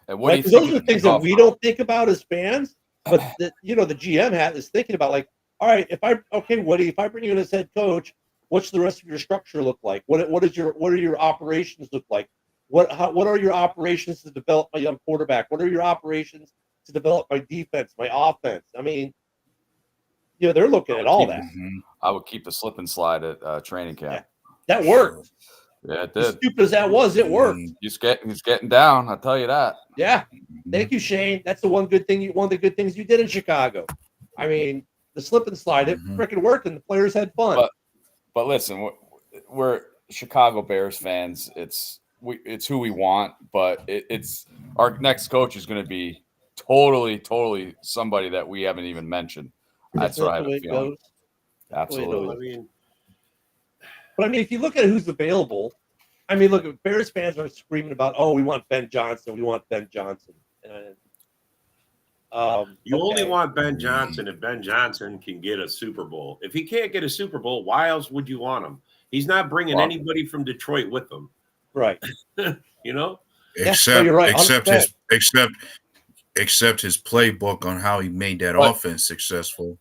And what do
Right?
you
Because
think
those are
of
the things that
kickoff?
we don't think about as fans, but the GM is thinking about, like, all right, Woody, if I bring you in as head coach, what's the rest of your structure look like? What are your operations look like? What are your operations to develop my young quarterback? What are your operations to develop my defense, my offense? I mean, they're looking at all that.
I would keep the slip and slide at training camp.
Yeah, that worked.
Yeah, it
As
did.
stupid as that was, it worked.
He's getting down. I'll tell you that.
Yeah. Thank you, Shane. That's the one of the good things you did in Chicago. I mean, the slip and slide, it freaking worked, and the players had fun.
But listen, we're Chicago Bears fans. It's who we want, but it's our next coach is going to be totally somebody that we haven't even mentioned. That's what I have a feeling. Absolutely.
But I mean, if you look at who's available, I mean, look, Bears fans are screaming about, oh, we want Ben Johnson. We want Ben Johnson.
You only want Ben Johnson if Ben Johnson can get a Super Bowl. If he can't get a Super Bowl, why else would you want him? He's not bringing anybody from Detroit with him.
Right.
You know?
Except
right,
except his playbook on how he made that offense successful.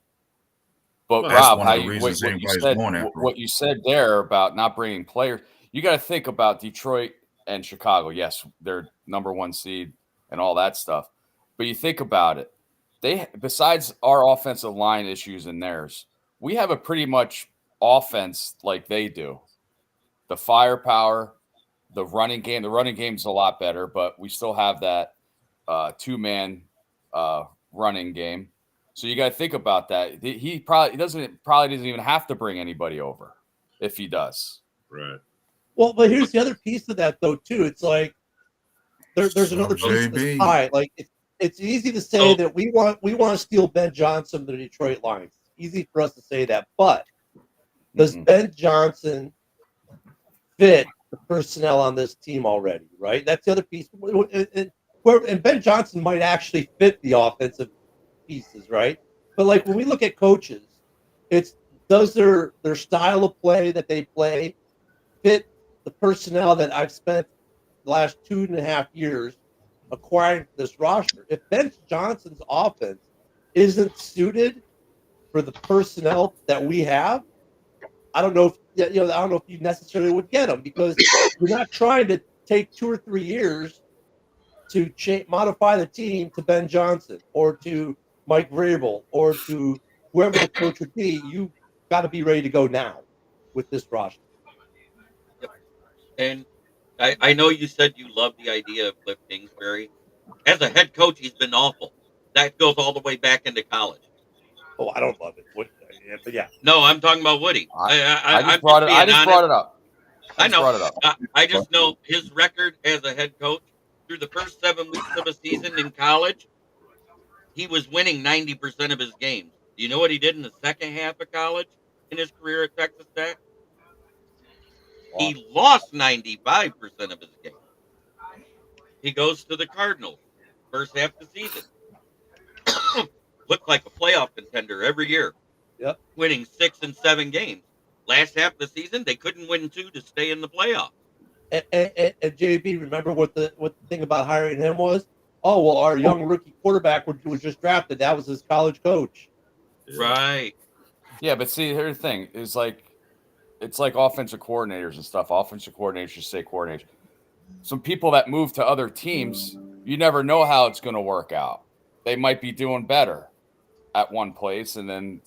But
that's
Rob,
one of the reasons anybody's going after
what you said there about not bringing players, you got to think about Detroit and Chicago. Yes, they're number one seed and all that stuff. But you think about it, besides our offensive line issues and theirs, we have a pretty much offense like they do. The firepower, the running game. The running game's a lot better, but we still have that two-man running game. So you got to think about that. He probably doesn't even have to bring anybody over if he does.
Right.
Well, but here's the other piece of that, though, too. It's like there's another piece of this pie. Like it's easy to say that we want to steal Ben Johnson from the Detroit Lions. It's easy for us to say that, but does Ben Johnson fit the personnel on this team already? Right. That's the other piece. And Ben Johnson might actually fit the offensive pieces, right? But like when we look at coaches, it's does their style of play that they play fit the personnel that I've spent the last 2.5 years acquiring this roster? If Ben Johnson's offense isn't suited for the personnel that we have, I don't know if you necessarily would get them, because you're not trying to take 2 or 3 years to modify the team to Ben Johnson or to Mike Vrabel or to whoever the coach would be. You got to be ready to go now with this roster.
Yep. And I know you said you love the idea of Cliff Kingsbury. As a head coach, he's been awful. That goes all the way back into college.
Oh, I don't love it. But yeah.
No, I'm talking about Woody.
I just brought it up.
I know. I just know his record as a head coach through the first 7 weeks of a season in college, he was winning 90% of his games. Do you know what he did in the second half of college in his career at Texas Tech? He lost 95% of his games. He goes to the Cardinals first half of the season. Looked like a playoff contender every year.
Yep.
Winning 6 and 7 games. Last half of the season, they couldn't win 2 to stay in the playoffs.
And JB, remember what the thing about hiring him was? Oh, well, our young rookie quarterback was just drafted. That was his college coach.
Right.
Yeah, but see, here's the thing: it's like offensive coordinators and stuff. Offensive coordinators just say coordinators. Some people that move to other teams, you never know how it's going to work out. They might be doing better at one place and then,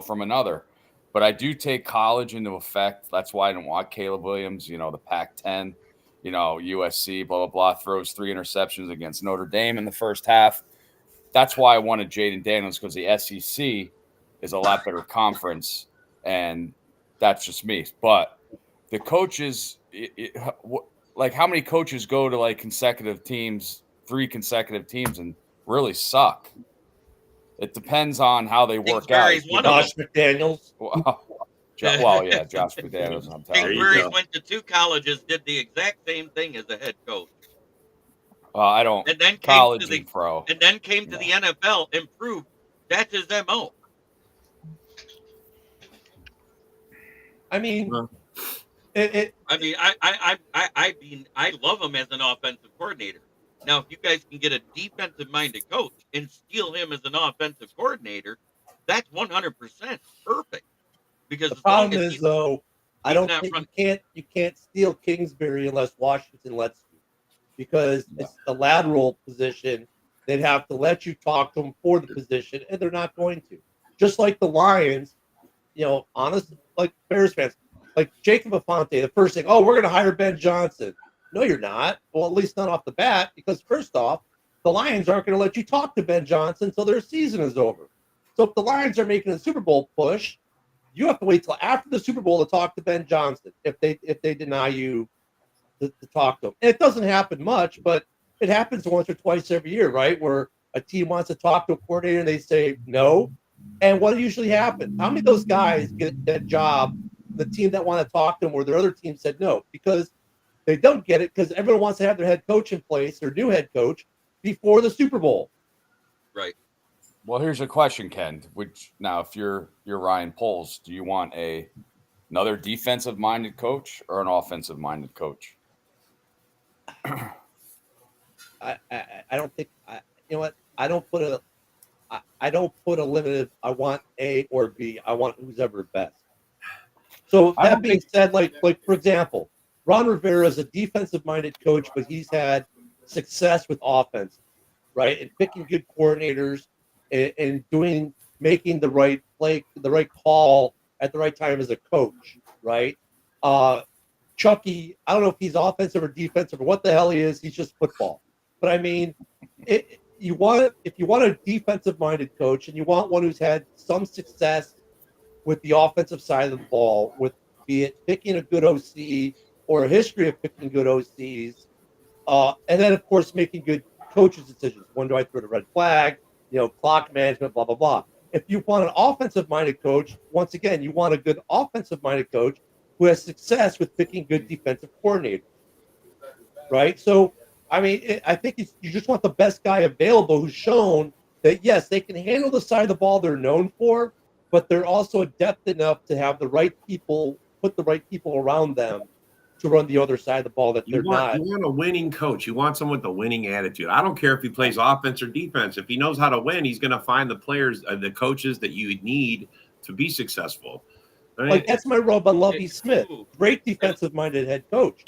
from another. But I do take college into effect. That's why I don't want Caleb Williams, the Pac-10, USC, blah, blah, blah, throws 3 interceptions against Notre Dame in the first half. that's why I wanted Jaden Daniels, because the SEC is a lot better conference, and that's just me. But the coaches, like how many coaches go to like consecutive teams, 3 consecutive teams, and really suck? It depends on how they work out.
Kingsbury's one of them.
Josh McDaniels.
Well, yeah, Josh McDaniels. I'm telling you.
Kingsbury's went to 2 colleges, did the exact same thing as a head coach.
I don't.
And then
college and pro.
And then came to the NFL and proved that's his MO.
I mean,
I love him as an offensive coordinator. Now, if you guys can get a defensive-minded coach and steal him as an offensive coordinator, that's 100% perfect. Because
the problem is, though, I don't think you can't steal Kingsbury unless Washington lets you, because it's the lateral position. They'd have to let you talk to them for the position, and they're not going to. Just like the Lions, honest, like Bears fans, like Jacob Afante, the first thing, we're going to hire Ben Johnson. No, you're not. Well, at least not off the bat, because first off, the Lions aren't going to let you talk to Ben Johnson until their season is over. So if the Lions are making a Super Bowl push, you have to wait till after the Super Bowl to talk to Ben Johnson if they deny you to talk to him. And it doesn't happen much, but it happens once or twice every year, right? Where a team wants to talk to a coordinator and they say no. And what usually happens? How many of those guys get that job, the team that want to talk to them, where their other team said no? Because they don't get it, because everyone wants to have their head coach in place, their new head coach, before the Super Bowl.
Right.
Well, here's a question, Ken. Which now, if you're Ryan Poles, do you want another defensive-minded coach or an offensive-minded coach?
I don't think you know what, I don't put a limited. I want A or B. I want who's ever best. So that being said, like for example, Ron Rivera is a defensive-minded coach, but he's had success with offense, right? And picking good coordinators and making the right play, the right call at the right time as a coach, right? Chucky, I don't know if he's offensive or defensive or what the hell he is. He's just football. But I mean, if you want a defensive-minded coach and you want one who's had some success with the offensive side of the ball, with be it picking a good OC or a history of picking good OCs, and then of course making good coaches' decisions. When do I throw the red flag? Clock management, blah blah blah. If you want an offensive-minded coach, once again, you want a good offensive-minded coach who has success with picking good defensive coordinators, right? So, I mean, I think you just want the best guy available who's shown that, yes, they can handle the side of the ball they're known for, but they're also adept enough to have the right people, put the right people around them to run the other side of the ball that they're not.
You want a winning coach. You want someone with a winning attitude. I don't care if he plays offense or defense. If he knows how to win, he's going to find the players, the coaches that you need to be successful.
Right? Like, that's my rub on Lovie Smith. Great defensive-minded head coach.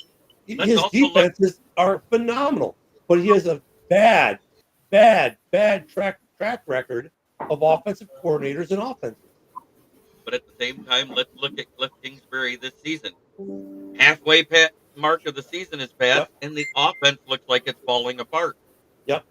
His defenses are phenomenal, but he has a bad track record of offensive coordinators and offenses.
But at the same time, let's look at Cliff Kingsbury this season. Halfway mark of the season is passed, and the offense looks like it's falling apart.
Yep.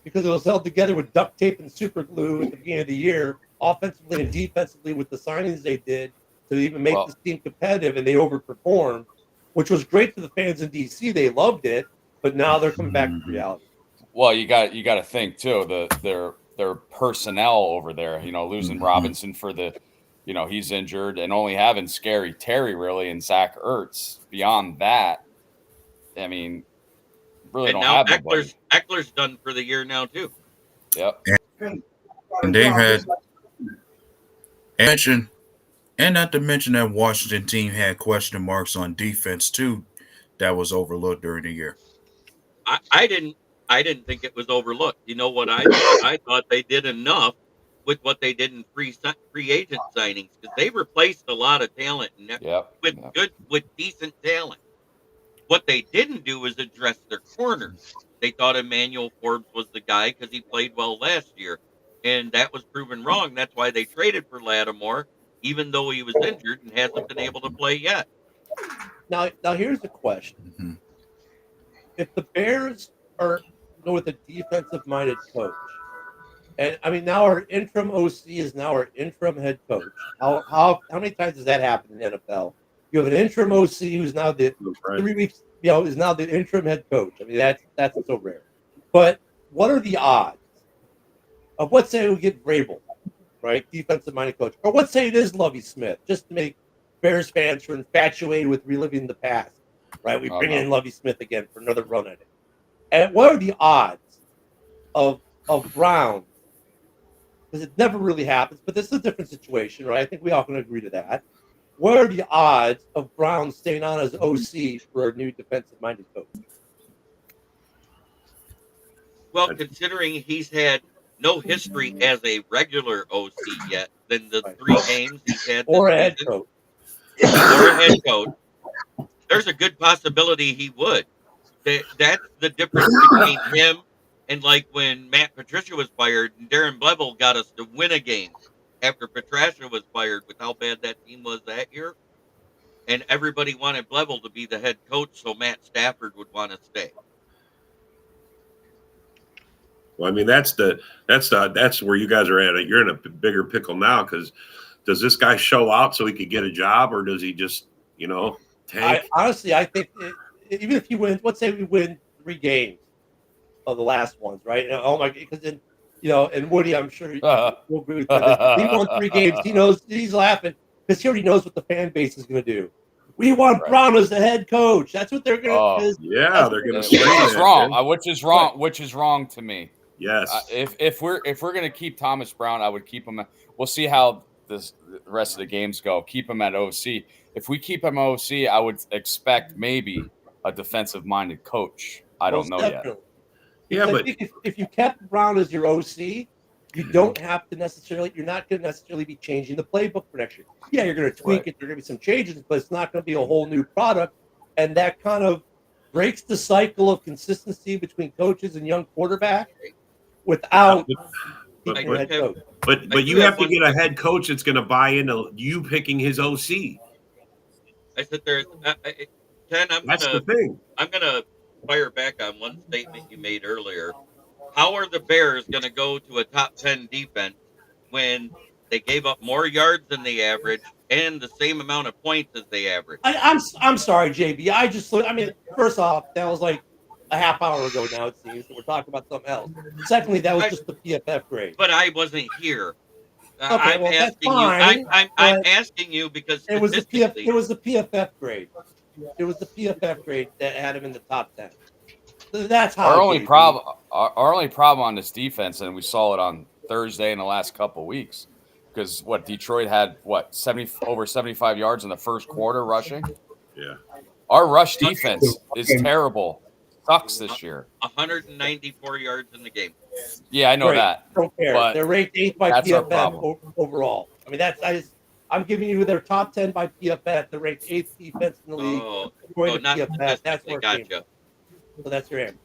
Because it was held together with duct tape and super glue at the beginning of the year, offensively and defensively, with the signings they did to even make this team competitive, and they overperformed, which was great for the fans in DC. They loved it, but now they're coming back to reality.
Well, you got to think too, their personnel over there, losing Robinson for he's injured, and only having Scary Terry really and Zach Ertz. Beyond that, I mean, really
and
don't
now
have
Eckler's done for the year now too.
Yep.
And they had and not to mention that Washington team had question marks on defense too, that was overlooked during the year.
I didn't think it was overlooked. You know what I thought? I thought they did enough with what they did in free agent signings, because they replaced a lot of talent with decent talent. What they didn't do is address their corners. They thought Emmanuel Forbes was the guy because he played well last year, and that was proven wrong. That's why they traded for Lattimore, even though he was injured and hasn't been able to play yet.
Now here's the question: if the Bears are with a defensive-minded coach. And I mean, now our interim OC is now our interim head coach. How many times does that happen in the NFL? You have an interim OC who's now the 3 weeks, is now the interim head coach. I mean, that's so rare. But what are the odds of, let's say we get Vrabel, right, defensive-minded coach, or let's say it is Lovie Smith, just to make Bears fans are infatuated with reliving the past, right? We bring in Lovie Smith again for another run at it. And what are the odds of Brown? Because it never really happens, but this is a different situation, right? I think we all can agree to that. What are the odds of Brown staying on as OC for a new defensive-minded coach?
Well, considering he's had no history as a regular OC yet than the 3 games he's had this
or a head
season,
coach,
or a head coach, there's a good possibility he would. That's the difference between him and like when Matt Patricia was fired and Darren Blevel got us to win a game after Patricia was fired with how bad that team was that year. And everybody wanted Blevel to be the head coach so Matt Stafford would want to stay.
Well, I mean, that's where you guys are at. You're in a bigger pickle now because does this guy show out so he could get a job, or does he just, tank?
Honestly, I think even if you win, let's say we win 3 games of the last ones, right? And, oh my, because then, and Woody, I'm sure will agree with this. He won 3 games. He knows he's laughing because he already knows what the fan base is going to do. We want Brown as the head coach. That's what they're going to.
Yeah, they're going to
say which is wrong. Which is wrong to me.
Yes.
If we're going to keep Thomas Brown, I would keep him. We'll see how the rest of the games go. Keep him at OC. If we keep him OC, I would expect maybe a defensive-minded coach. I don't know yet.
Yeah, but
if you kept Brown as your OC, you don't have to necessarily. You're not going to necessarily be changing the playbook for next year. Yeah, you're going to tweak it. There are going to be some changes, but it's not going to be a whole new product, and that kind of breaks the cycle of consistency between coaches and young quarterback without keeping a head coach.
But you have to get a head coach that's going to buy into you picking his OC.
I sit there, Ken. I'm gonna fire back on one statement you made earlier. How are the Bears going to go to a top 10 defense when they gave up more yards than they average and the same amount of points as they average?
I'm sorry, JB. First off, that was like a half hour ago now, it seems. We're talking about something else. Secondly, that was just the PFF grade.
But I wasn't here.
Okay,
I'm asking you. I'm asking you because
it was the PFF grade. It was the PFF grade that had him in the top 10. That's how
our only problem on this defense, and we saw it on Thursday in the last couple of weeks, because Detroit had over 75 yards in the first quarter rushing.
Yeah,
our rush defense is terrible. Sucks this year.
194 yards in the game.
Yeah, I know that.
Don't care.
But
they're ranked 8th by PFF overall. I mean, I'm giving you their top 10 by PFF. They're ranked 8th defense in the league.
Not
PFF. That's where it came from.
gotcha.
So that's your answer.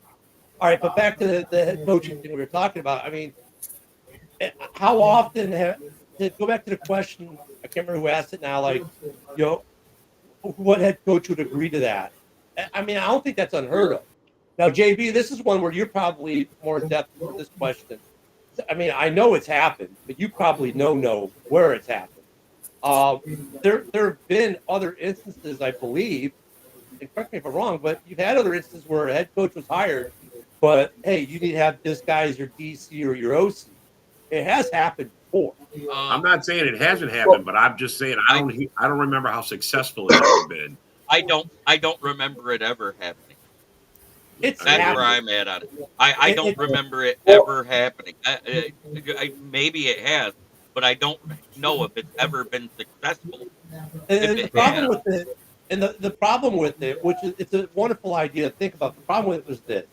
All right, but back to the head coaching thing we were talking about. I mean, how often to go back to the question, I can't remember who asked it now, what head coach would agree to that? I mean, I don't think that's unheard of. Now, JB, this is one where you're probably more in depth with this question. I mean, I know it's happened, but you probably know where it's happened. There have been other instances, I believe, and correct me if I'm wrong, but you've had other instances where a head coach was hired, but hey, you need to have this guy as your DC or your OC. It has happened before.
I'm not saying it hasn't happened, but I'm just saying I don't remember how successful it has been.
I don't remember it ever happening.
That's
where I'm at on it. I don't remember it ever happening. Maybe it has, but I don't know if it's ever been successful.
And the problem with it, which is it's a wonderful idea to think about. The problem with it was this,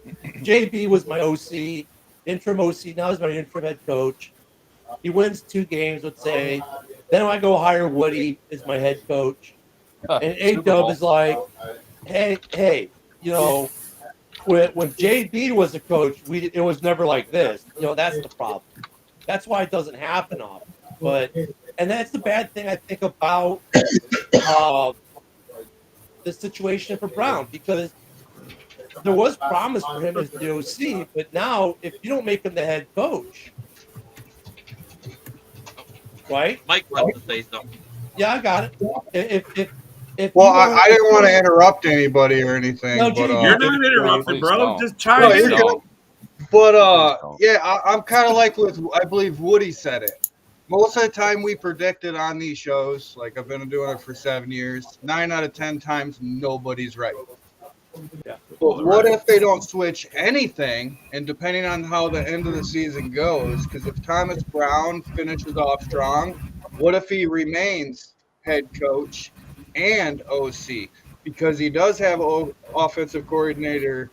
JB was my OC, interim OC. Now he's my interim head coach. He wins 2 games, let's say. Then I go hire Woody as my head coach, and A-Dub is like, hey, when JB was a coach, it was never like this. That's the problem. That's why it doesn't happen often. And that's the bad thing I think about the situation for Brown, because there was promise for him as the OC, but now if you don't make him the head coach, right?
Mike wants to say something.
Yeah, I got it. If
Well,
you don't,
I
if
didn't
you
want to
don't,
interrupt anybody or anything,
no,
but
You're
JB,
not interrupting,
Please
bro.
don't.
Just
no,
chime
Please
in.
don't.
but
Please don't.
yeah, I'm kind of like with I believe Woody said it. Most of the time we predicted on these shows, like I've been doing it for 7 years, 9 out of 10 times nobody's right.
yeah.
But what if they don't switch anything? And depending on how the end of the season goes, because if Thomas Brown finishes off strong, what if he remains head coach and OC? Because he does have offensive coordinator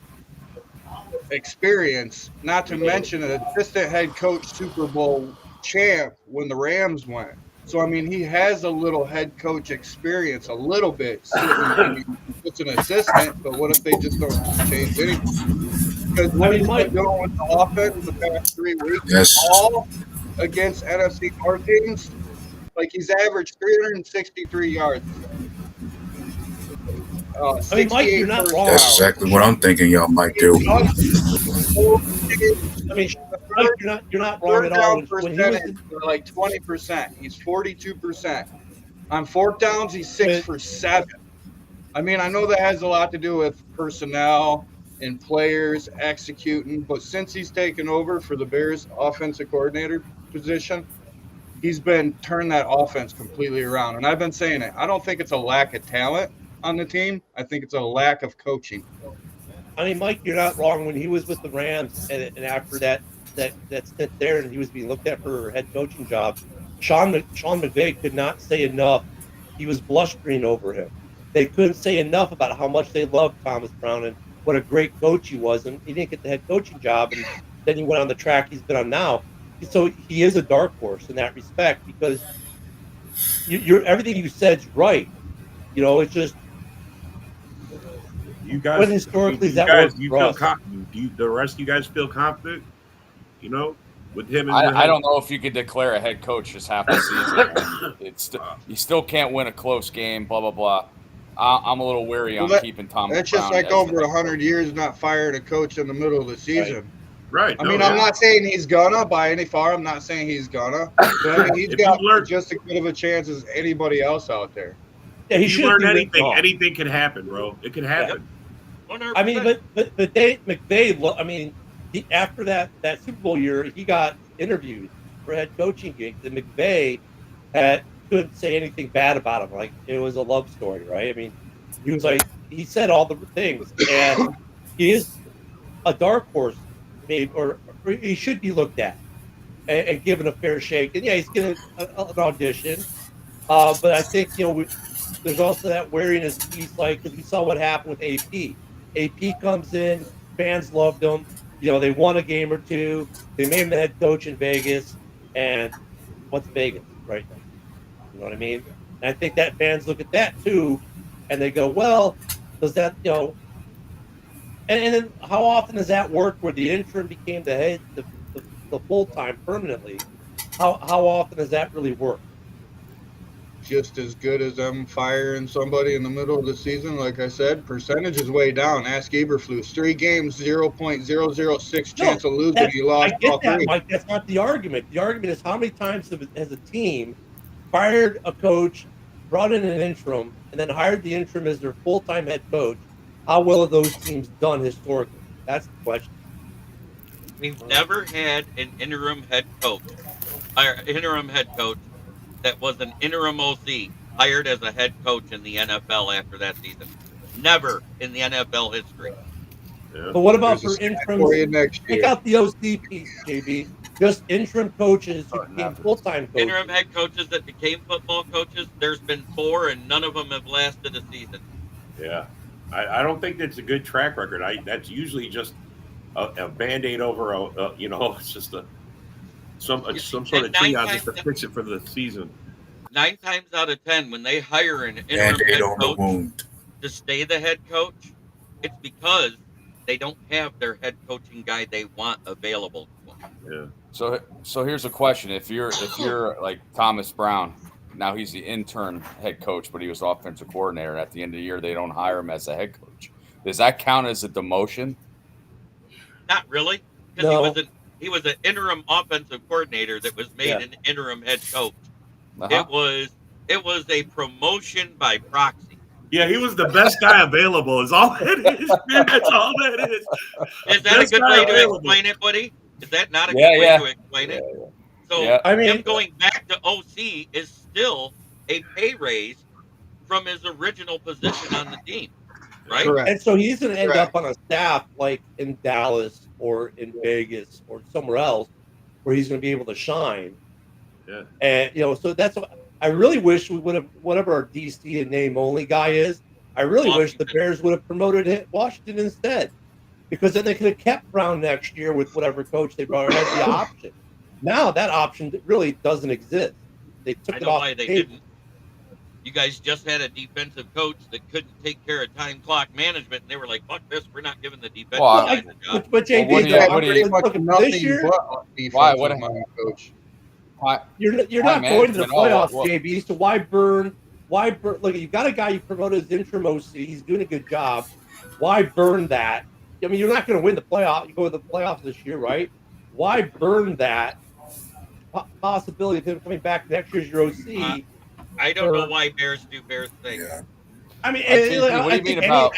experience, not to mention an assistant head coach Super Bowl champ when the Rams went. So I mean, he has a little head coach experience, a little bit sitting. I mean, it's an assistant, but what if they just don't change anything? Because
I
what
mean,
he's
Mike,
been doing with the offense the past 3 weeks,
Yes.
all against NFC North teams, like he's averaged 363 yards,
I mean, Mike, you're
68
not
first
That's
wrong.
down.
exactly what I'm thinking y'all might
He's
do.
done 4 games.
I mean,
The
Mike,
third
you're not wrong
third
at all.
down
When he was
percentage are like 20%. He's 42%. On fourth downs, he's 6 for 7. I mean, I know that has a lot to do with personnel and players executing, but since he's taken over for the Bears offensive coordinator position, he's been turned that offense completely around. And I've been saying it. I don't think it's a lack of talent on the team. I think it's a lack of coaching.
I mean, Mike, you're not wrong. When he was with the Rams, and after that stint there, and he was being looked at for a head coaching job, Sean McVay could not say enough. He was blustering over him. They couldn't say enough about how much they loved Thomas Brown and what a great coach he was. And he didn't get the head coaching job, and then he went on the track he's been on now. So he is a dark horse in that respect because you're everything you said's right. You know, it's just
You guys,
when historically has
you
that
guys,
worked
you
for
feel
us?
confident? The rest of you guys feel confident? You know, with him as your
I
head.
don't know if you could declare a head coach just half the season. You still can't win a close game. Blah blah blah. I'm a little wary on keeping Thomas
That's just
Brown
like
as
over
the head
100
coach.
years not firing a coach in the middle of the season.
Right.
I mean, I'm not saying he's gonna by any far. I'm not saying he's gonna, but I mean, he's got just as good of a chance as anybody else out there.
Yeah, he
If you
shouldn't
learn
be written
anything,
off.
anything can happen, bro. It can happen.
100%.
I mean, but McVay. I mean, after that Super Bowl year, he got interviewed for head coaching gigs, and McVay couldn't say anything bad about him. Like it was a love story, right? I mean, he was like he said all the things, and he is a dark horse, maybe, or he should be looked at and given a fair shake. And yeah, he's getting an audition, but I think there's also that wariness piece, like because we saw what happened with AP. AP comes in, fans loved him. They won a game or two. They made him the head coach in Vegas, and what's Vegas right now? You know what I mean? And I think that fans look at that too, and they go, "Well, does that And then how often does that work where the interim became the head, the full time permanently? How often does that really work?
Just as good as them firing somebody in the middle of the season. Like I said, percentage is way down. Ask Eberflus. 3 games, 0.006 chance of losing. He lost
I get
all
that,
3.
Mike. That's not the argument. The argument is how many times has a team fired a coach, brought in an interim, and then hired the interim as their full time head coach? How well have those teams done historically? That's the question.
We've never had an interim head coach that was an interim OC hired as a head coach in the NFL after that season. Never in the NFL history.
Yeah.
But what about
There's
for
a stat
interims?
for you next
Take
year.
out the OC piece, JB. Just interim coaches who became full-time coaches.
Interim head coaches that became football coaches, there's been 4, and none of them have lasted a season.
Yeah. I don't think that's a good track record. That's usually just a band-aid over it's just some sort of triage just to fix it for the season.
9 times out of 10, when they hire an interim head coach to stay the head coach, it's because they don't have their head coaching guy they want available to them.
Yeah.
So here's a question: If you're like Thomas Brown, now he's the intern head coach, but he was offensive coordinator. And at the end of the year, they don't hire him as a head coach. Does that count as a demotion?
Not really, because he was an interim offensive coordinator that was made an interim head coach. It was a promotion by proxy.
Yeah, he was the best guy available. Is all that is. Man, that's all that is.
Is that
Best
a good
guy
way to
available.
explain it, buddy? Is that not a good way to explain it? So
I mean,
him going back to OC is still a pay raise from his original position on the team, right?
Correct.
And so he's going to end up on a staff like in Dallas or in Vegas or somewhere else where he's going to be able to shine.
Yeah.
And, so that's what I really wish we would have, whatever our DC and name only guy is, I really wish the Bears would have promoted Washington instead, because then they could have kept Brown next year with whatever coach they brought, or had the option. Now that option really doesn't exist. They took it off the table.
Didn't. You guys just had a defensive coach that couldn't take care of time clock management, and they were like, "Fuck this, we're not giving the defense guys a job."
But JB, this year,
why? What
coach?
You're not going to the playoffs, JB. So why burn? Look, you got a guy you promoted as interim OC. He's doing a good job. Why burn that? I mean, you're not going to win the playoff. You go to the playoffs this year, right? Why burn that possibility of him coming back next year as your OC?
I don't know why Bears do Bears things.
Yeah.
I mean,
what do you mean about?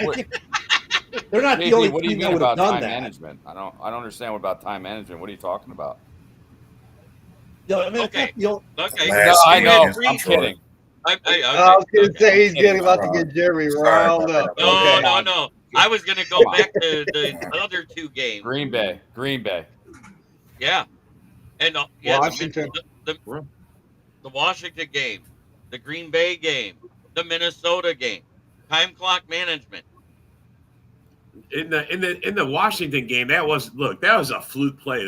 They're not the only team that would have done that.
Management? I don't understand about time management. What are you talking about?
I mean,
okay.
No,
I know. I'm kidding.
I was going to say he's getting about to get Jerry riled up.
No. I was going to go back to the other two games.
Green Bay.
Yeah. And
Washington.
The Washington game, the Green Bay game, the Minnesota game, time clock management.
In the Washington game, that was a fluke play.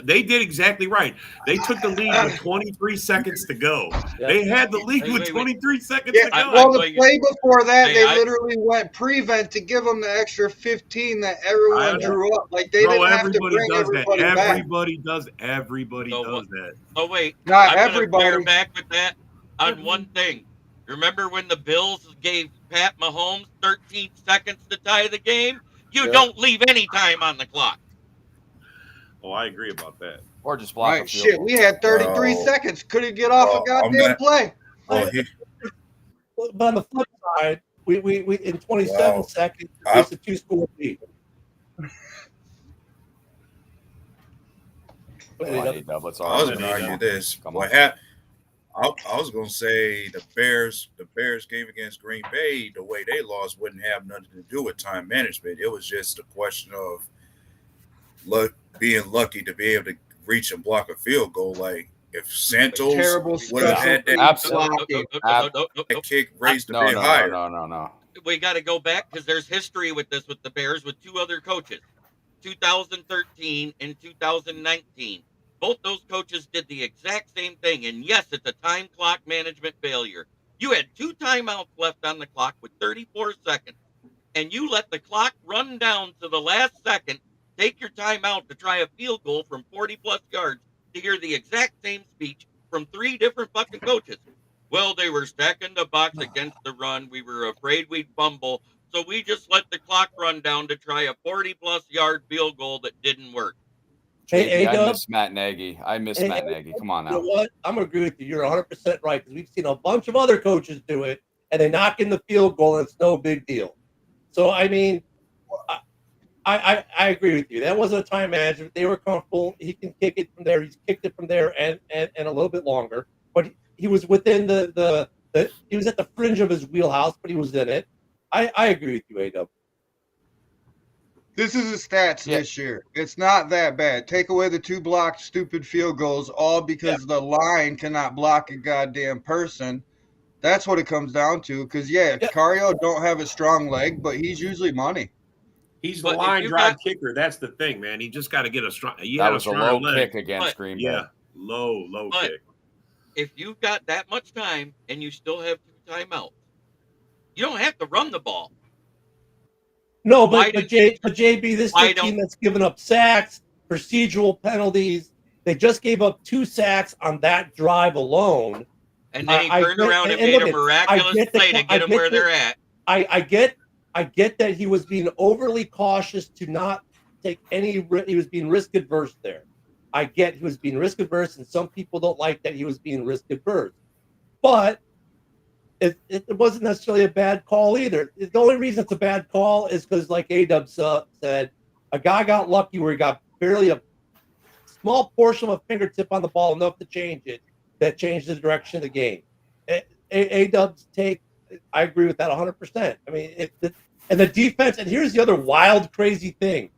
They did exactly right. They took the lead with 23 seconds to go. They had the lead with 23 seconds to go.
Well, the play before that, they literally went prevent to give them the extra 15 that everyone drew up. Like they didn't have to bring everybody back.
Everybody does that.
Oh wait,
not
I'm
everybody.
Gonna bear back with that on one thing. Remember when the Bills gave Pat Mahomes 13 seconds to tie the game? You don't leave any time on the clock.
Oh, I agree about that.
Or just block a field
shit,
goal.
we had 33 seconds. Couldn't get off a goddamn play.
But on the flip side, we in 27 seconds, it's a 2-score lead.
I was going to argue this. I was going to say the Bears game against Green Bay, the way they lost wouldn't have nothing to do with time management. It was just a question of being lucky to be able to reach and block a field goal. Like if Santos would have had that kick raised a bit higher.
No.
We got to go back because there's history with this with the Bears with two other coaches, 2013 and 2019. Both those coaches did the exact same thing. And yes, it's a time clock management failure. You had 2 timeouts left on the clock with 34 seconds, and you let the clock run down to the last second, take your timeout to try a field goal from 40-plus yards to hear the exact same speech from 3 different fucking coaches. Well, they were stacking the box against the run. We were afraid we'd fumble, so we just let the clock run down to try a 40-plus yard field goal that didn't work.
Hey,
I miss Matt Nagy. Matt Nagy. Come on now.
You know what? I'm going to agree with you. You're 100% right, because we've seen a bunch of other coaches do it, and they knock in the field goal, and it's no big deal. So, I mean, I agree with you. That wasn't a time management. They were comfortable. He can kick it from there. He's kicked it from there and a little bit longer. But he was within the he was at the fringe of his wheelhouse, but he was in it. I agree with you, A-Dub.
This is the stats this year. It's not that bad. Take away the 2 blocked stupid field goals, all because the line cannot block a goddamn person. That's what it comes down to. Because, Cario don't have a strong leg, but he's usually money.
He's the line drive kicker. That's the thing, man. He just got to get a strong.
That was a low kick against Green Bay.
Yeah, low kick.
If you've got that much time and you still have 2 timeouts, you don't have to run the ball.
No, but JB, this is a team that's given up sacks, procedural penalties. They just gave up 2 sacks on that drive alone.
And then he turned around and made a miraculous play to get them where they're at.
I get I get that he was being overly cautious to not take any. He was being risk adverse there. I get he was being risk adverse, and some people don't like that he was being risk adverse. But it wasn't necessarily a bad call either. The only reason it's a bad call is because, like A-Dub said, a guy got lucky where he got barely a small portion of a fingertip on the ball, enough to change it, that changed the direction of the game. A-Dub's take, I agree with that 100%. I mean, and the defense, and here's the other wild, crazy thing.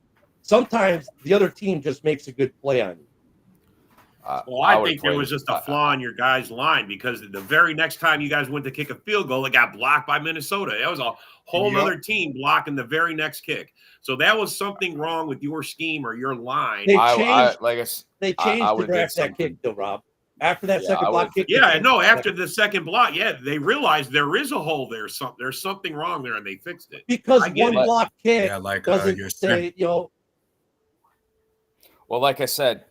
Sometimes the other team just makes a good play on you.
Well, I think there was just a flaw in your guys' line, because the very next time you guys went to kick a field goal, it got blocked by Minnesota. That was a whole other team blocking the very next kick. So that was something wrong with your scheme or your line.
They changed the draft that kick, though, Rob. After that second block kick.
Yeah, no, after the second block, they realized there is a hole there. There's something wrong there, and they fixed it.
Because one block kick doesn't say,
Well, like I said,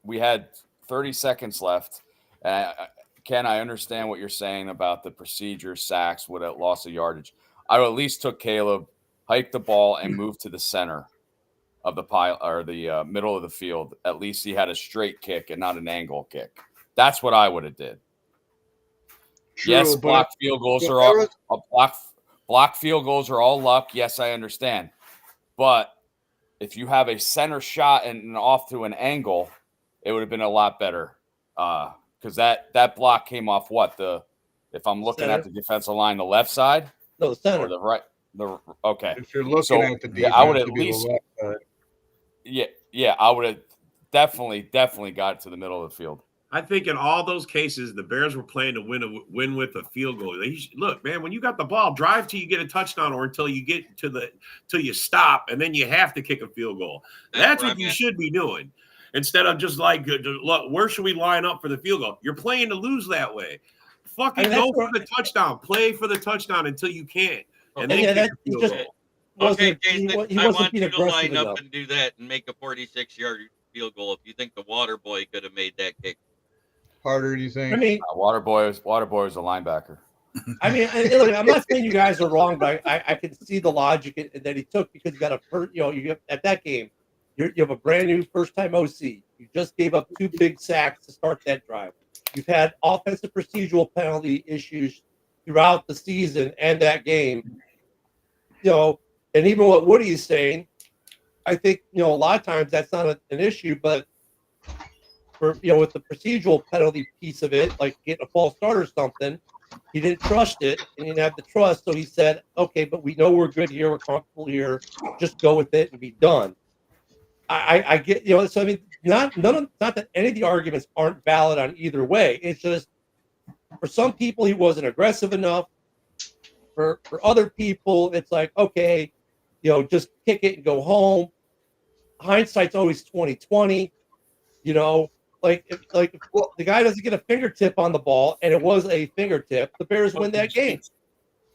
we had 30 seconds left. Ken, I understand what you're saying about the procedure, sacks, would have lost of yardage. I at least took Caleb, hiked the ball, and moved to the center of the pile, or the middle of the field. At least he had a straight kick and not an angle kick. That's what I would have did.
True,
yes, blocked field goals are all block field goals are all luck. Yes, I understand, but if you have a center shot and off to an angle, it would have been a lot better. Because that block came off if I'm looking at the defensive line, the left side?
No, the center.
Or the right. Okay.
If you're looking at the defense,
I would at least. I would have definitely got it to the middle of the field.
I think in all those cases, the Bears were playing to win with a field goal. Look, man, when you got the ball, drive till you get a touchdown, or until you get till you stop, and then you have to kick a field goal. That's what you should be doing, instead of just like, look, where should we line up for the field goal? You're playing to lose that way. Fucking go for the touchdown. Play for the touchdown until you can't, and then kick a field goal.
Okay, Jason, I want you to line up and do that and make a 46-yard field goal if you think the water boy could have made that kick.
Harder, do you think?
I mean,
Waterboy is a linebacker.
I mean, look, I'm not saying you guys are wrong, but I can see the logic that he took, because you got at that game, you have a brand new first-time OC. You just gave up 2 big sacks to start that drive. You've had offensive procedural penalty issues throughout the season and that game. And even what Woody is saying, I think a lot of times that's not an issue, but with the procedural penalty piece of it, like getting a false start or something, he didn't trust it, and he didn't have the trust, so he said, okay, but we know we're good here, we're comfortable here, just go with it and be done. I get, so I mean, not that any of the arguments aren't valid on either way. It's just, for some people, he wasn't aggressive enough. For other people, it's like, okay, just kick it and go home. Hindsight's always 20/20. Like the guy doesn't get a fingertip on the ball, and it was a fingertip, the Bears win that game.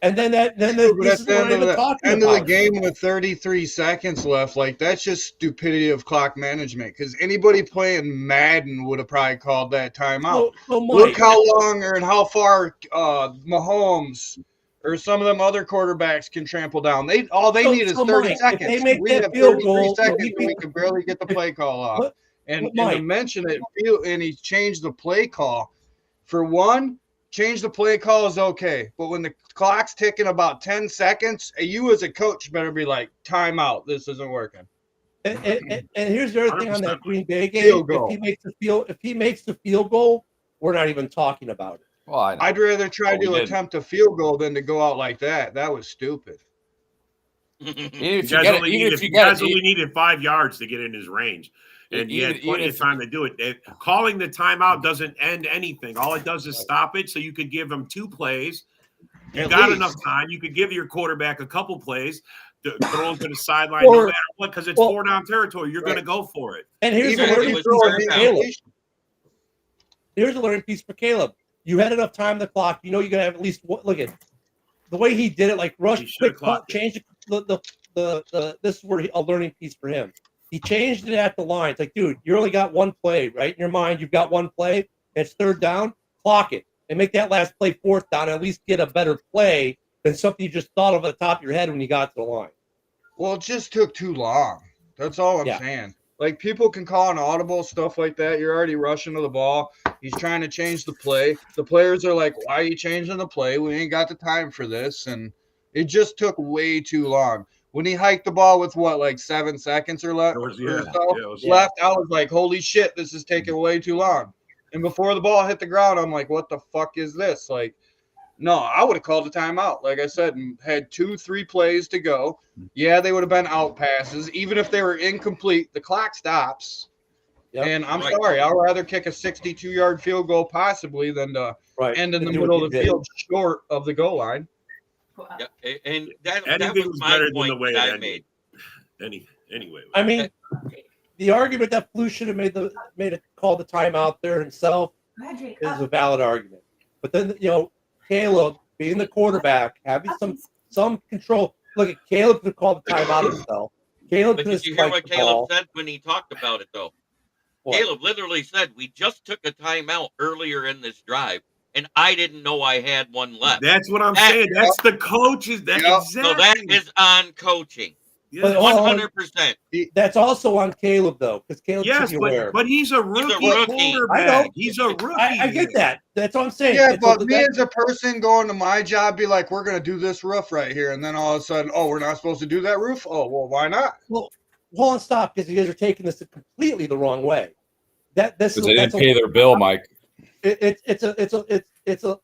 And then this is what I'm talking
end
about.
of the game with 33 seconds left, like, that's just stupidity of clock management. Because anybody playing Madden would have probably called that timeout. Look how long and how far Mahomes or some of them other quarterbacks can trample down. They need is 30 seconds. We have 33 seconds, and we can barely get the play call off. And to mention it, and he changed the play call. For one, change the play call is okay. But when the clock's ticking about 10 seconds, you as a coach better be like, timeout. This isn't working.
And here's the other thing on that Green Bay game. If he makes the field goal, we're not even talking about it.
Well,
I'd rather try to attempt a field goal than to go out like that. That was stupid.
You guys only needed 5 yards to get in his range. And you had plenty of time to do it. Calling the timeout doesn't end anything. All it does is stop it, so you could give them 2 plays. You got enough time. You could give your quarterback a couple plays to throw him to the sideline, no matter what, because it's 4-down territory. You're going to go for it.
And here's the learning piece for Caleb. Here's a learning piece for Caleb. You had enough time on the clock. You're going to have at least look at the way he did it. Like rush, quick, change the. This is where a learning piece for him. He changed it at the line. It's like, dude, you only got 1 play, right? In your mind, you've got 1 play. It's 3rd down. Clock it and make that last play 4th down. And at least get a better play than something you just thought of at the top of your head when you got to the line.
Well, it just took too long. That's all I'm saying. Like, people can call an audible, stuff like that. You're already rushing to the ball. He's trying to change the play. The players are like, why are you changing the play? We ain't got the time for this. And it just took way too long. When he hiked the ball with, like 7 seconds or left, left, I was like, holy shit, this is taking way too long. And before the ball hit the ground, I'm like, what the fuck is this? Like, no, I would have called a timeout, like I said, and had 2-3 plays to go. Yeah, they would have been out passes. Even if they were incomplete, the clock stops. Yep. And I'm sorry, I'd rather kick a 62-yard field goal possibly than to end in the middle of the field short of the goal line.
Yeah, and that was my point than the way that I made.
Anyway,
I mean, the argument that Flu should have made a call the timeout there himself is a valid argument. But then, Caleb being the quarterback, having some control. Look, Caleb could call the timeout himself.
But did you hear what Caleb said when he talked about it, though? What? Caleb literally said, we just took a timeout earlier in this drive, and I didn't know I had one left.
That's what I'm saying. That's the coaches. Exactly.
So that is on coaching.
Yeah.
100%.
That's also on Caleb, though, because Caleb should be aware.
But he's a rookie quarterback. He's a rookie.
I get that. That's what I'm saying.
Yeah, but me as a person going to my job, be like, we're going to do this roof right here. And then all of a sudden, we're not supposed to do that roof? Oh, well, why not?
Well, hold on, stop, because you guys are taking this completely the wrong way.
Because they didn't pay their bill, Mike.
It's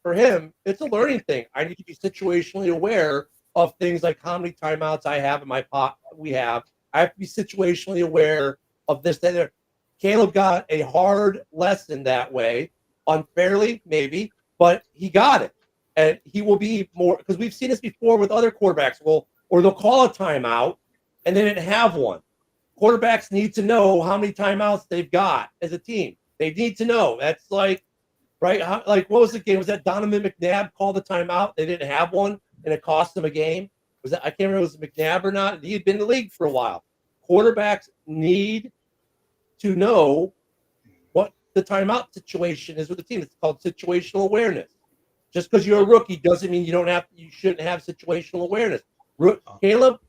for him, it's a learning thing. I need to be situationally aware of things like how many timeouts I have in my pot. I have to be situationally aware of this, that, there. Caleb got a hard lesson that way, unfairly maybe, but he got it, and he will be more, because we've seen this before with other quarterbacks. Or they'll call a timeout and they didn't have one. Quarterbacks need to know how many timeouts they've got as a team. They need to know. That's like, right? Like, what was the game? Was that Donovan McNabb called the timeout? They didn't have one, and it cost them a game. Was that, I can't remember if it was McNabb or not. He had been in the league for a while. Quarterbacks need to know what the timeout situation is with the team. It's called situational awareness. Just because you're a rookie doesn't mean you shouldn't have situational awareness. Caleb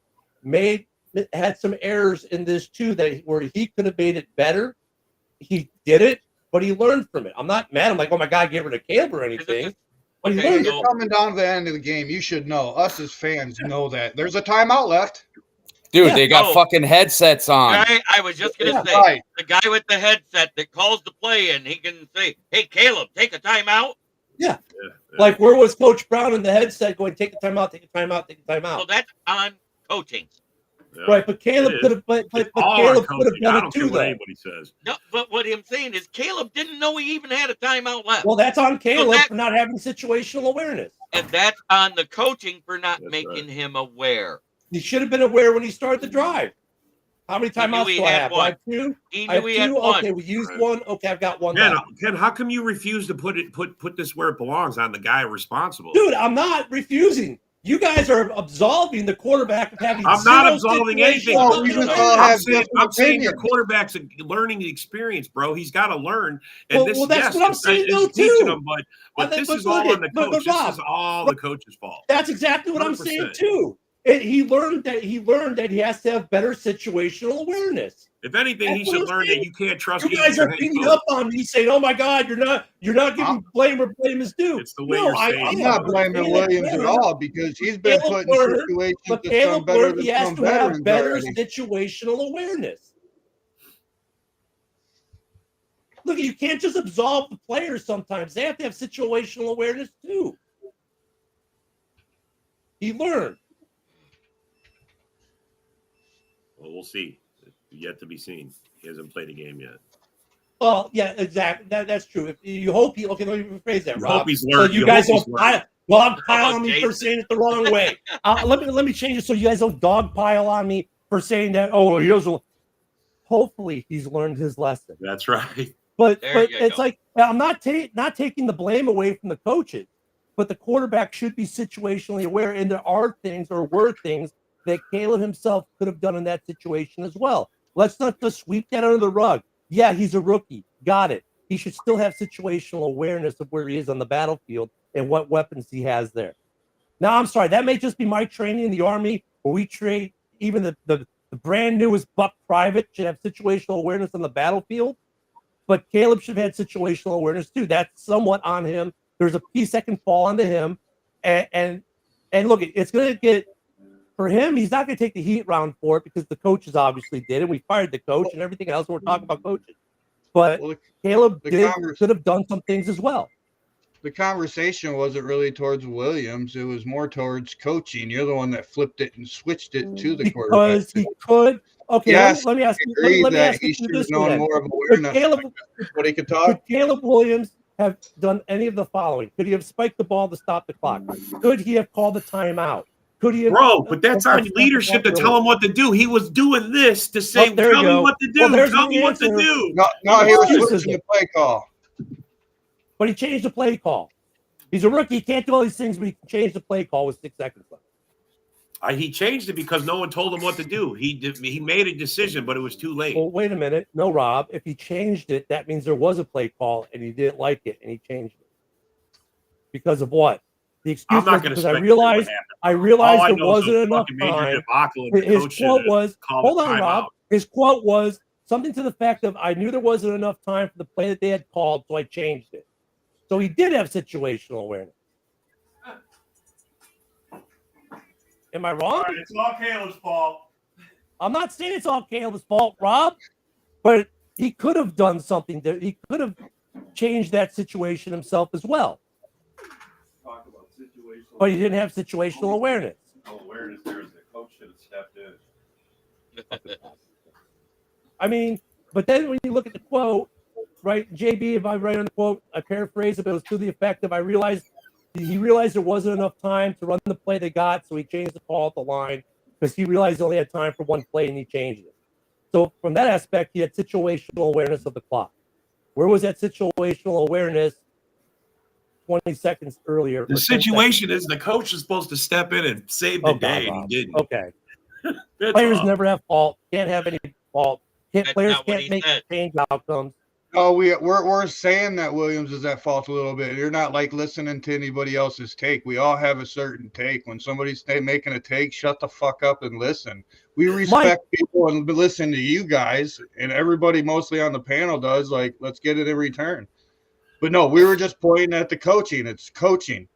had some errors in this too where he could have made it better. He did it, but he learned from it. I'm not mad. I'm like, oh my God, get rid of Caleb or anything.
You're coming down to the end of the game. You should know. Us as fans know that there's a timeout left.
Dude, they got fucking headsets on.
I was just going to say, the guy with the headset that calls the play and he can say, hey, Caleb, take a timeout.
Yeah. Like, where was Coach Brown in the headset going, take a timeout, take a timeout, take a timeout?
So that's on coaching.
Yeah. Right, but Caleb could have, but Caleb could have done it too, though.
Anybody says.
No, but what I'm saying is Caleb didn't know he even had a timeout left.
Well, that's on Caleb for not having situational awareness.
And that's on the coaching for not making him aware.
He should have been aware when he started the drive. How many timeouts do I have? I have two.
He knew he had one.
Okay, we used one. Okay, I've got one.
Ken, how come you refuse to put this where it belongs, on the guy responsible?
Dude, I'm not refusing. You guys are absolving the quarterback of having.
I'm not absolving anything. I'm saying your quarterback's a learning experience, bro. He's got to learn. And
that's what I'm saying, though, too.
Him, but this is all on the coach. This is all the coach's fault.
That's exactly what 100%. I'm saying too. He learned that he has to have better situational awareness.
If anything, he should learn that you can't trust.
You guys are beating up on me, saying, "Oh my God, you're not giving blame where blame is due."
It's the way you're saying.
I'm not blaming Williams at all because he's been put in situations
but Caleb learned he has to have better situational awareness. Look, you can't just absolve the players. Sometimes they have to have situational awareness too. He learned.
Well, we'll see. Yet to be seen. He hasn't played a game yet.
Well, yeah, exactly. That's true. If you hope he, okay, let me rephrase that, Rob.
Hope he's learned.
So you guys don't dogpile on me for saying it the wrong way. Let me change it so you guys don't dogpile on me for saying that. Oh, he doesn't. Hopefully, he's learned his lesson.
That's right.
But it's like I'm not taking the blame away from the coaches, but the quarterback should be situationally aware, and there are things or were things that Caleb himself could have done in that situation as well. Let's not just sweep that under the rug. Yeah, he's a rookie. Got it. He should still have situational awareness of where he is on the battlefield and what weapons he has there. No, I'm sorry. That may just be my training in the Army, where we train even the brand newest buck private should have situational awareness on the battlefield. But Caleb should have had situational awareness too. That's somewhat on him. There's a piece that can fall onto him, and look, it's going to get for him. He's not going to take the heat round for it because the coaches obviously did, and we fired the coach and everything else. We're talking about coaches, but Caleb could have done some things as well.
The conversation wasn't really towards Williams. It was more towards coaching. You're the one that flipped it and switched it to the quarterback.
Because he could. Okay,
yes,
let me ask you. Let me ask you this
known more of awareness. What he could talk.
Could Caleb Williams have done any of the following? Could he have spiked the ball to stop the clock? Could he have called the timeout? Could he have?
Bro, but that's our leadership to tell him what to do. He was doing this to say, "Tell me what to do. Tell me what to do."
No, he was switching the play call.
But he changed the play call. He's a rookie. He can't do all these things, but he can change the play call with 6 seconds left.
He changed it because no one told him what to do. He made a decision, but it was too late.
Well, wait a minute. No, Rob. If he changed it, that means there was a play call and he didn't like it and he changed it. Because of what? The excuse
I'm not
was because I realized there wasn't enough time. His quote was, hold on, Rob. His quote was something to the fact of, I knew there wasn't enough time for the play that they had called, so I changed it. So he did have situational awareness. Am I wrong?
Right, it's all Caleb's fault.
I'm not saying it's all Caleb's fault, Rob, but he could have done something. He could have changed that situation himself as well.
Talk about situational.
But he didn't have situational awareness.
No awareness there is the coach should have stepped in.
I mean, but then when you look at the quote, right, JB, if I write on the quote, I paraphrase it, but it was to the effect of he realized there wasn't enough time to run the play they got, so he changed the call at the line because he realized he only had time for one play and he changed it. So from that aspect, he had situational awareness of the clock. Where was that situational awareness 20 seconds earlier?
The situation is the coach is supposed to step in and save the day, and he didn't.
Okay. Players never have fault. Can't have any fault. Players can't make change outcomes.
Oh, we're saying that Williams is at fault a little bit. You're not like listening to anybody else's take. We all have a certain take. When somebody's making a take, shut the fuck up and listen. We respect people and listen to you guys, and everybody mostly on the panel does. Like, let's get it in return. But no, we were just pointing at the coaching. It's coaching.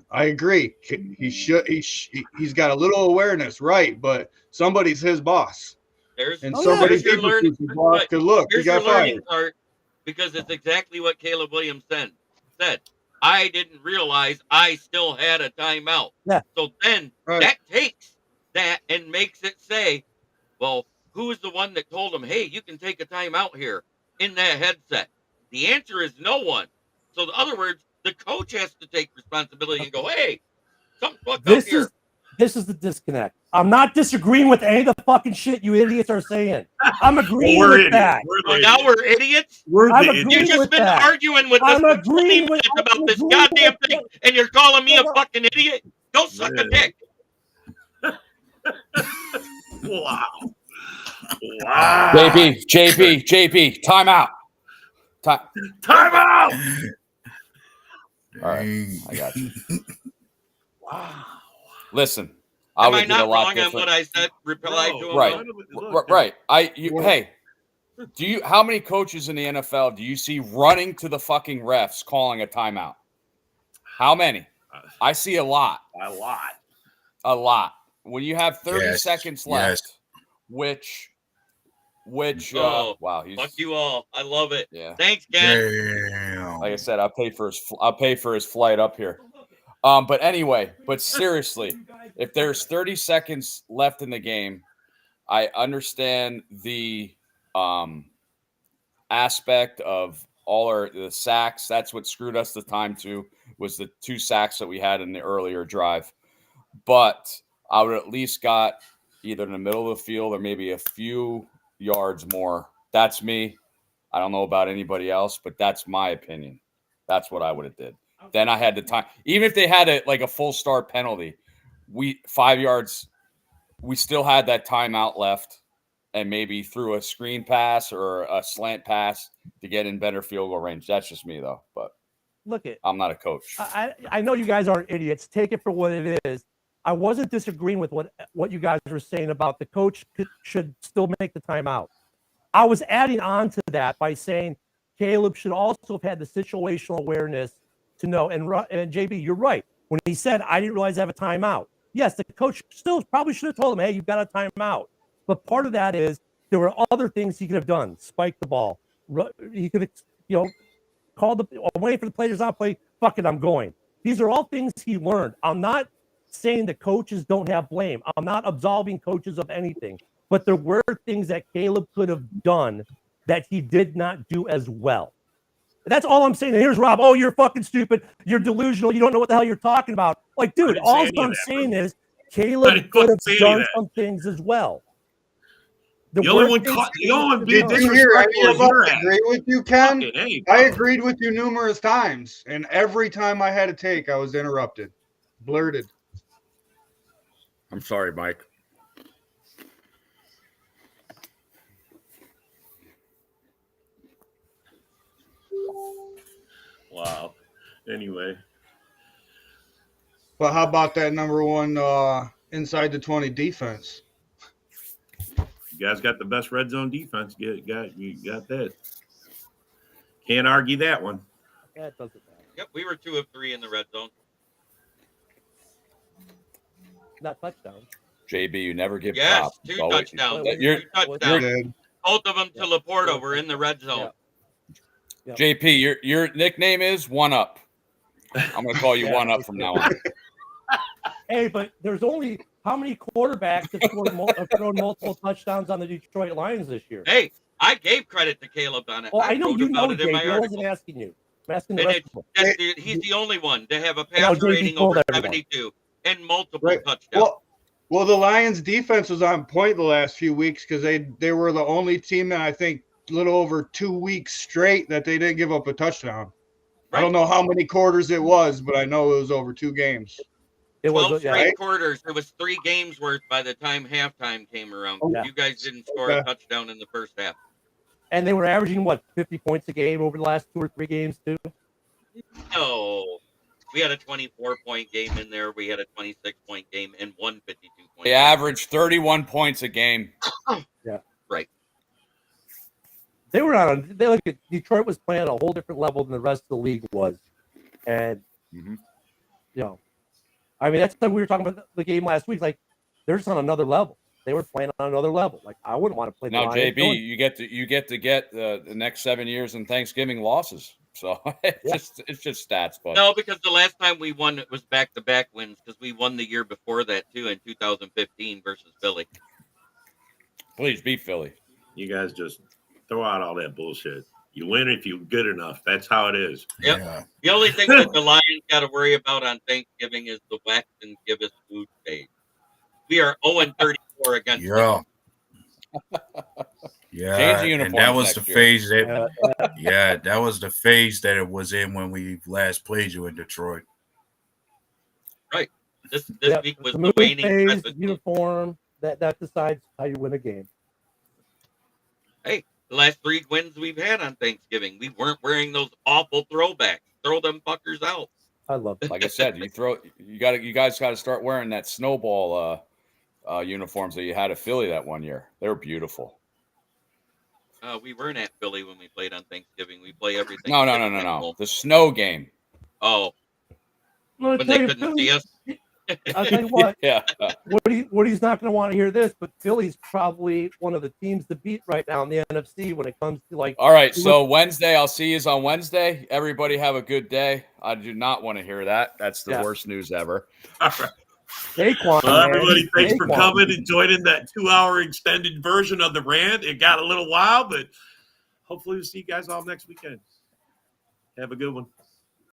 I agree. He's got a little awareness, right? But somebody's his boss.
There's your learning part, because it's exactly what Caleb Williams said. I didn't realize I still had a timeout.
Yeah.
So then that takes that and makes it say, well, who is the one that told him, hey, you can take a timeout here in that headset? The answer is no one. So in other words, the coach has to take responsibility and go, hey, something fucked up here.
This is the disconnect. I'm not disagreeing with any of the fucking shit you idiots are saying. I'm agreeing with that.
Now we're idiots? You've just been arguing with us for 20 minutes about this goddamn thing, and you're calling me a fucking idiot? Go suck a dick.
Wow.
JB, time out.
Time out.
All right, I got you.
Wow.
Listen,
am I not wrong on what I said? Reply to him.
Right. Hey, do you? How many coaches in the NFL do you see running to the fucking refs calling a timeout? How many? I see a lot. A lot. When you have 30 seconds left, which wow,
fuck you all. I love it.
Yeah.
Thanks, Ken.
Damn.
Like I said, I'll pay for his flight up here. But seriously, if there's 30 seconds left in the game, I understand the aspect of the sacks. That's what screwed us the time was the 2 sacks that we had in the earlier drive. But I would at least got either in the middle of the field or maybe a few yards more. That's me. I don't know about anybody else, but that's my opinion. That's what I would have did. Then I had the time. Even if they had a full start penalty, 5 yards, we still had that timeout left, and maybe threw a screen pass or a slant pass to get in better field goal range. That's just me, though. But
look it.
I'm not a coach.
I know you guys aren't idiots. Take it for what it is. I wasn't disagreeing with what you guys were saying about the coach should still make the timeout. I was adding on to that by saying Caleb should also have had the situational awareness to know. And JB, you're right. When he said, I didn't realize I have a timeout. Yes, the coach still probably should have told him, hey, you've got a timeout. But part of that is there were other things he could have done. Spike the ball. He could have, called I'm waiting for the players not play. Fuck it, I'm going. These are all things he learned. I'm not saying the coaches don't have blame. I'm not absolving coaches of anything. But there were things that Caleb could have done that he did not do as well. That's all I'm saying. And here's Rob. Oh, you're fucking stupid. You're delusional. You don't know what the hell you're talking about. Like, dude, all I'm saying is Caleb could have done some things as well.
The only one being
disrespectful is your ass. Agree with you, Ken. I agreed with you numerous times, and every time I had a take, I was interrupted, blurted.
I'm sorry, Mike.
Wow. Anyway.
But how about that number one inside the 20 defense?
You guys got the best red zone defense. You got that. Can't argue that one.
Yeah, it doesn't matter.
Yep, we were 2 of 3 in the red zone.
Not touchdowns.
JB, you never give
yes,
props.
2 touchdowns. 2 touchdowns. Both of them to Laporta were in the red zone.
Yep.
JP, your nickname is One Up. I'm going to call you One Up from now on.
Hey, but there's only how many quarterbacks have thrown multiple touchdowns on the Detroit Lions this year?
Hey, I gave credit to Caleb on it.
Well, I know you know,
it in my
I
article.
wasn't asking you. I'm asking the rest of them.
He's the only one to have a passer rating over 72 and multiple touchdowns.
Well, the Lions defense was on point the last few weeks because they were the only team in, I think, a little over 2 weeks straight that they didn't give up a touchdown. Right. I don't know how many quarters it was, but I know it was over 2 games.
It 12 straight quarters. It was 3 games worth by the time halftime came around. You guys didn't score a touchdown in the first half.
And they were averaging, 50 points a game over the last 2 or 3 games, too?
No. We had a 24-point game in there. We had a 26-point game and 1 52-point.
They averaged 31 points a game.
Yeah.
Right.
They were Detroit was playing at a whole different level than the rest of the league was. And, I mean, that's what we were talking about the game last week. Like, they're just on another level. They were playing on another level. Like, I wouldn't want to play.
Now, JB, you get to get the next 7 years in Thanksgiving losses. So it's just stats, but
no, because the last time we won it was back-to-back wins because we won the year before that too in 2015 versus Philly.
Please beat Philly.
You guys just throw out all that bullshit. You win if you're good enough. That's how it is.
Yep. Yeah. The only thing that the Lions got to worry about on Thanksgiving is the wax and give us food stage. We are 0-34 against them.
Yeah, and that was the phase that that was the phase that it was in when we last played you in Detroit.
Right. This week was the waning
phase, uniform that decides how you win a game.
Hey, the last 3 wins we've had on Thanksgiving, we weren't wearing those awful throwbacks. Throw them fuckers out.
I love it.
Like I said, you guys got to start wearing that snowball uniforms that you had at Philly that one year. They were beautiful.
We weren't at Philly when we played on Thanksgiving. We play everything.
No. The snow game.
Oh. When they couldn't see us.
I'll tell you what.
Yeah.
Woody's not going to want to hear this, but Philly's probably one of the teams to beat right now in the NFC when it comes to
All right, so Wednesday, I'll see you on Wednesday. Everybody have a good day. I do not want to hear that. That's the worst news ever.
All right. Well, everybody, thanks for coming and joining that 2-hour extended version of the rant. It got a little wild, but hopefully we'll see you guys all next weekend. Have a good one.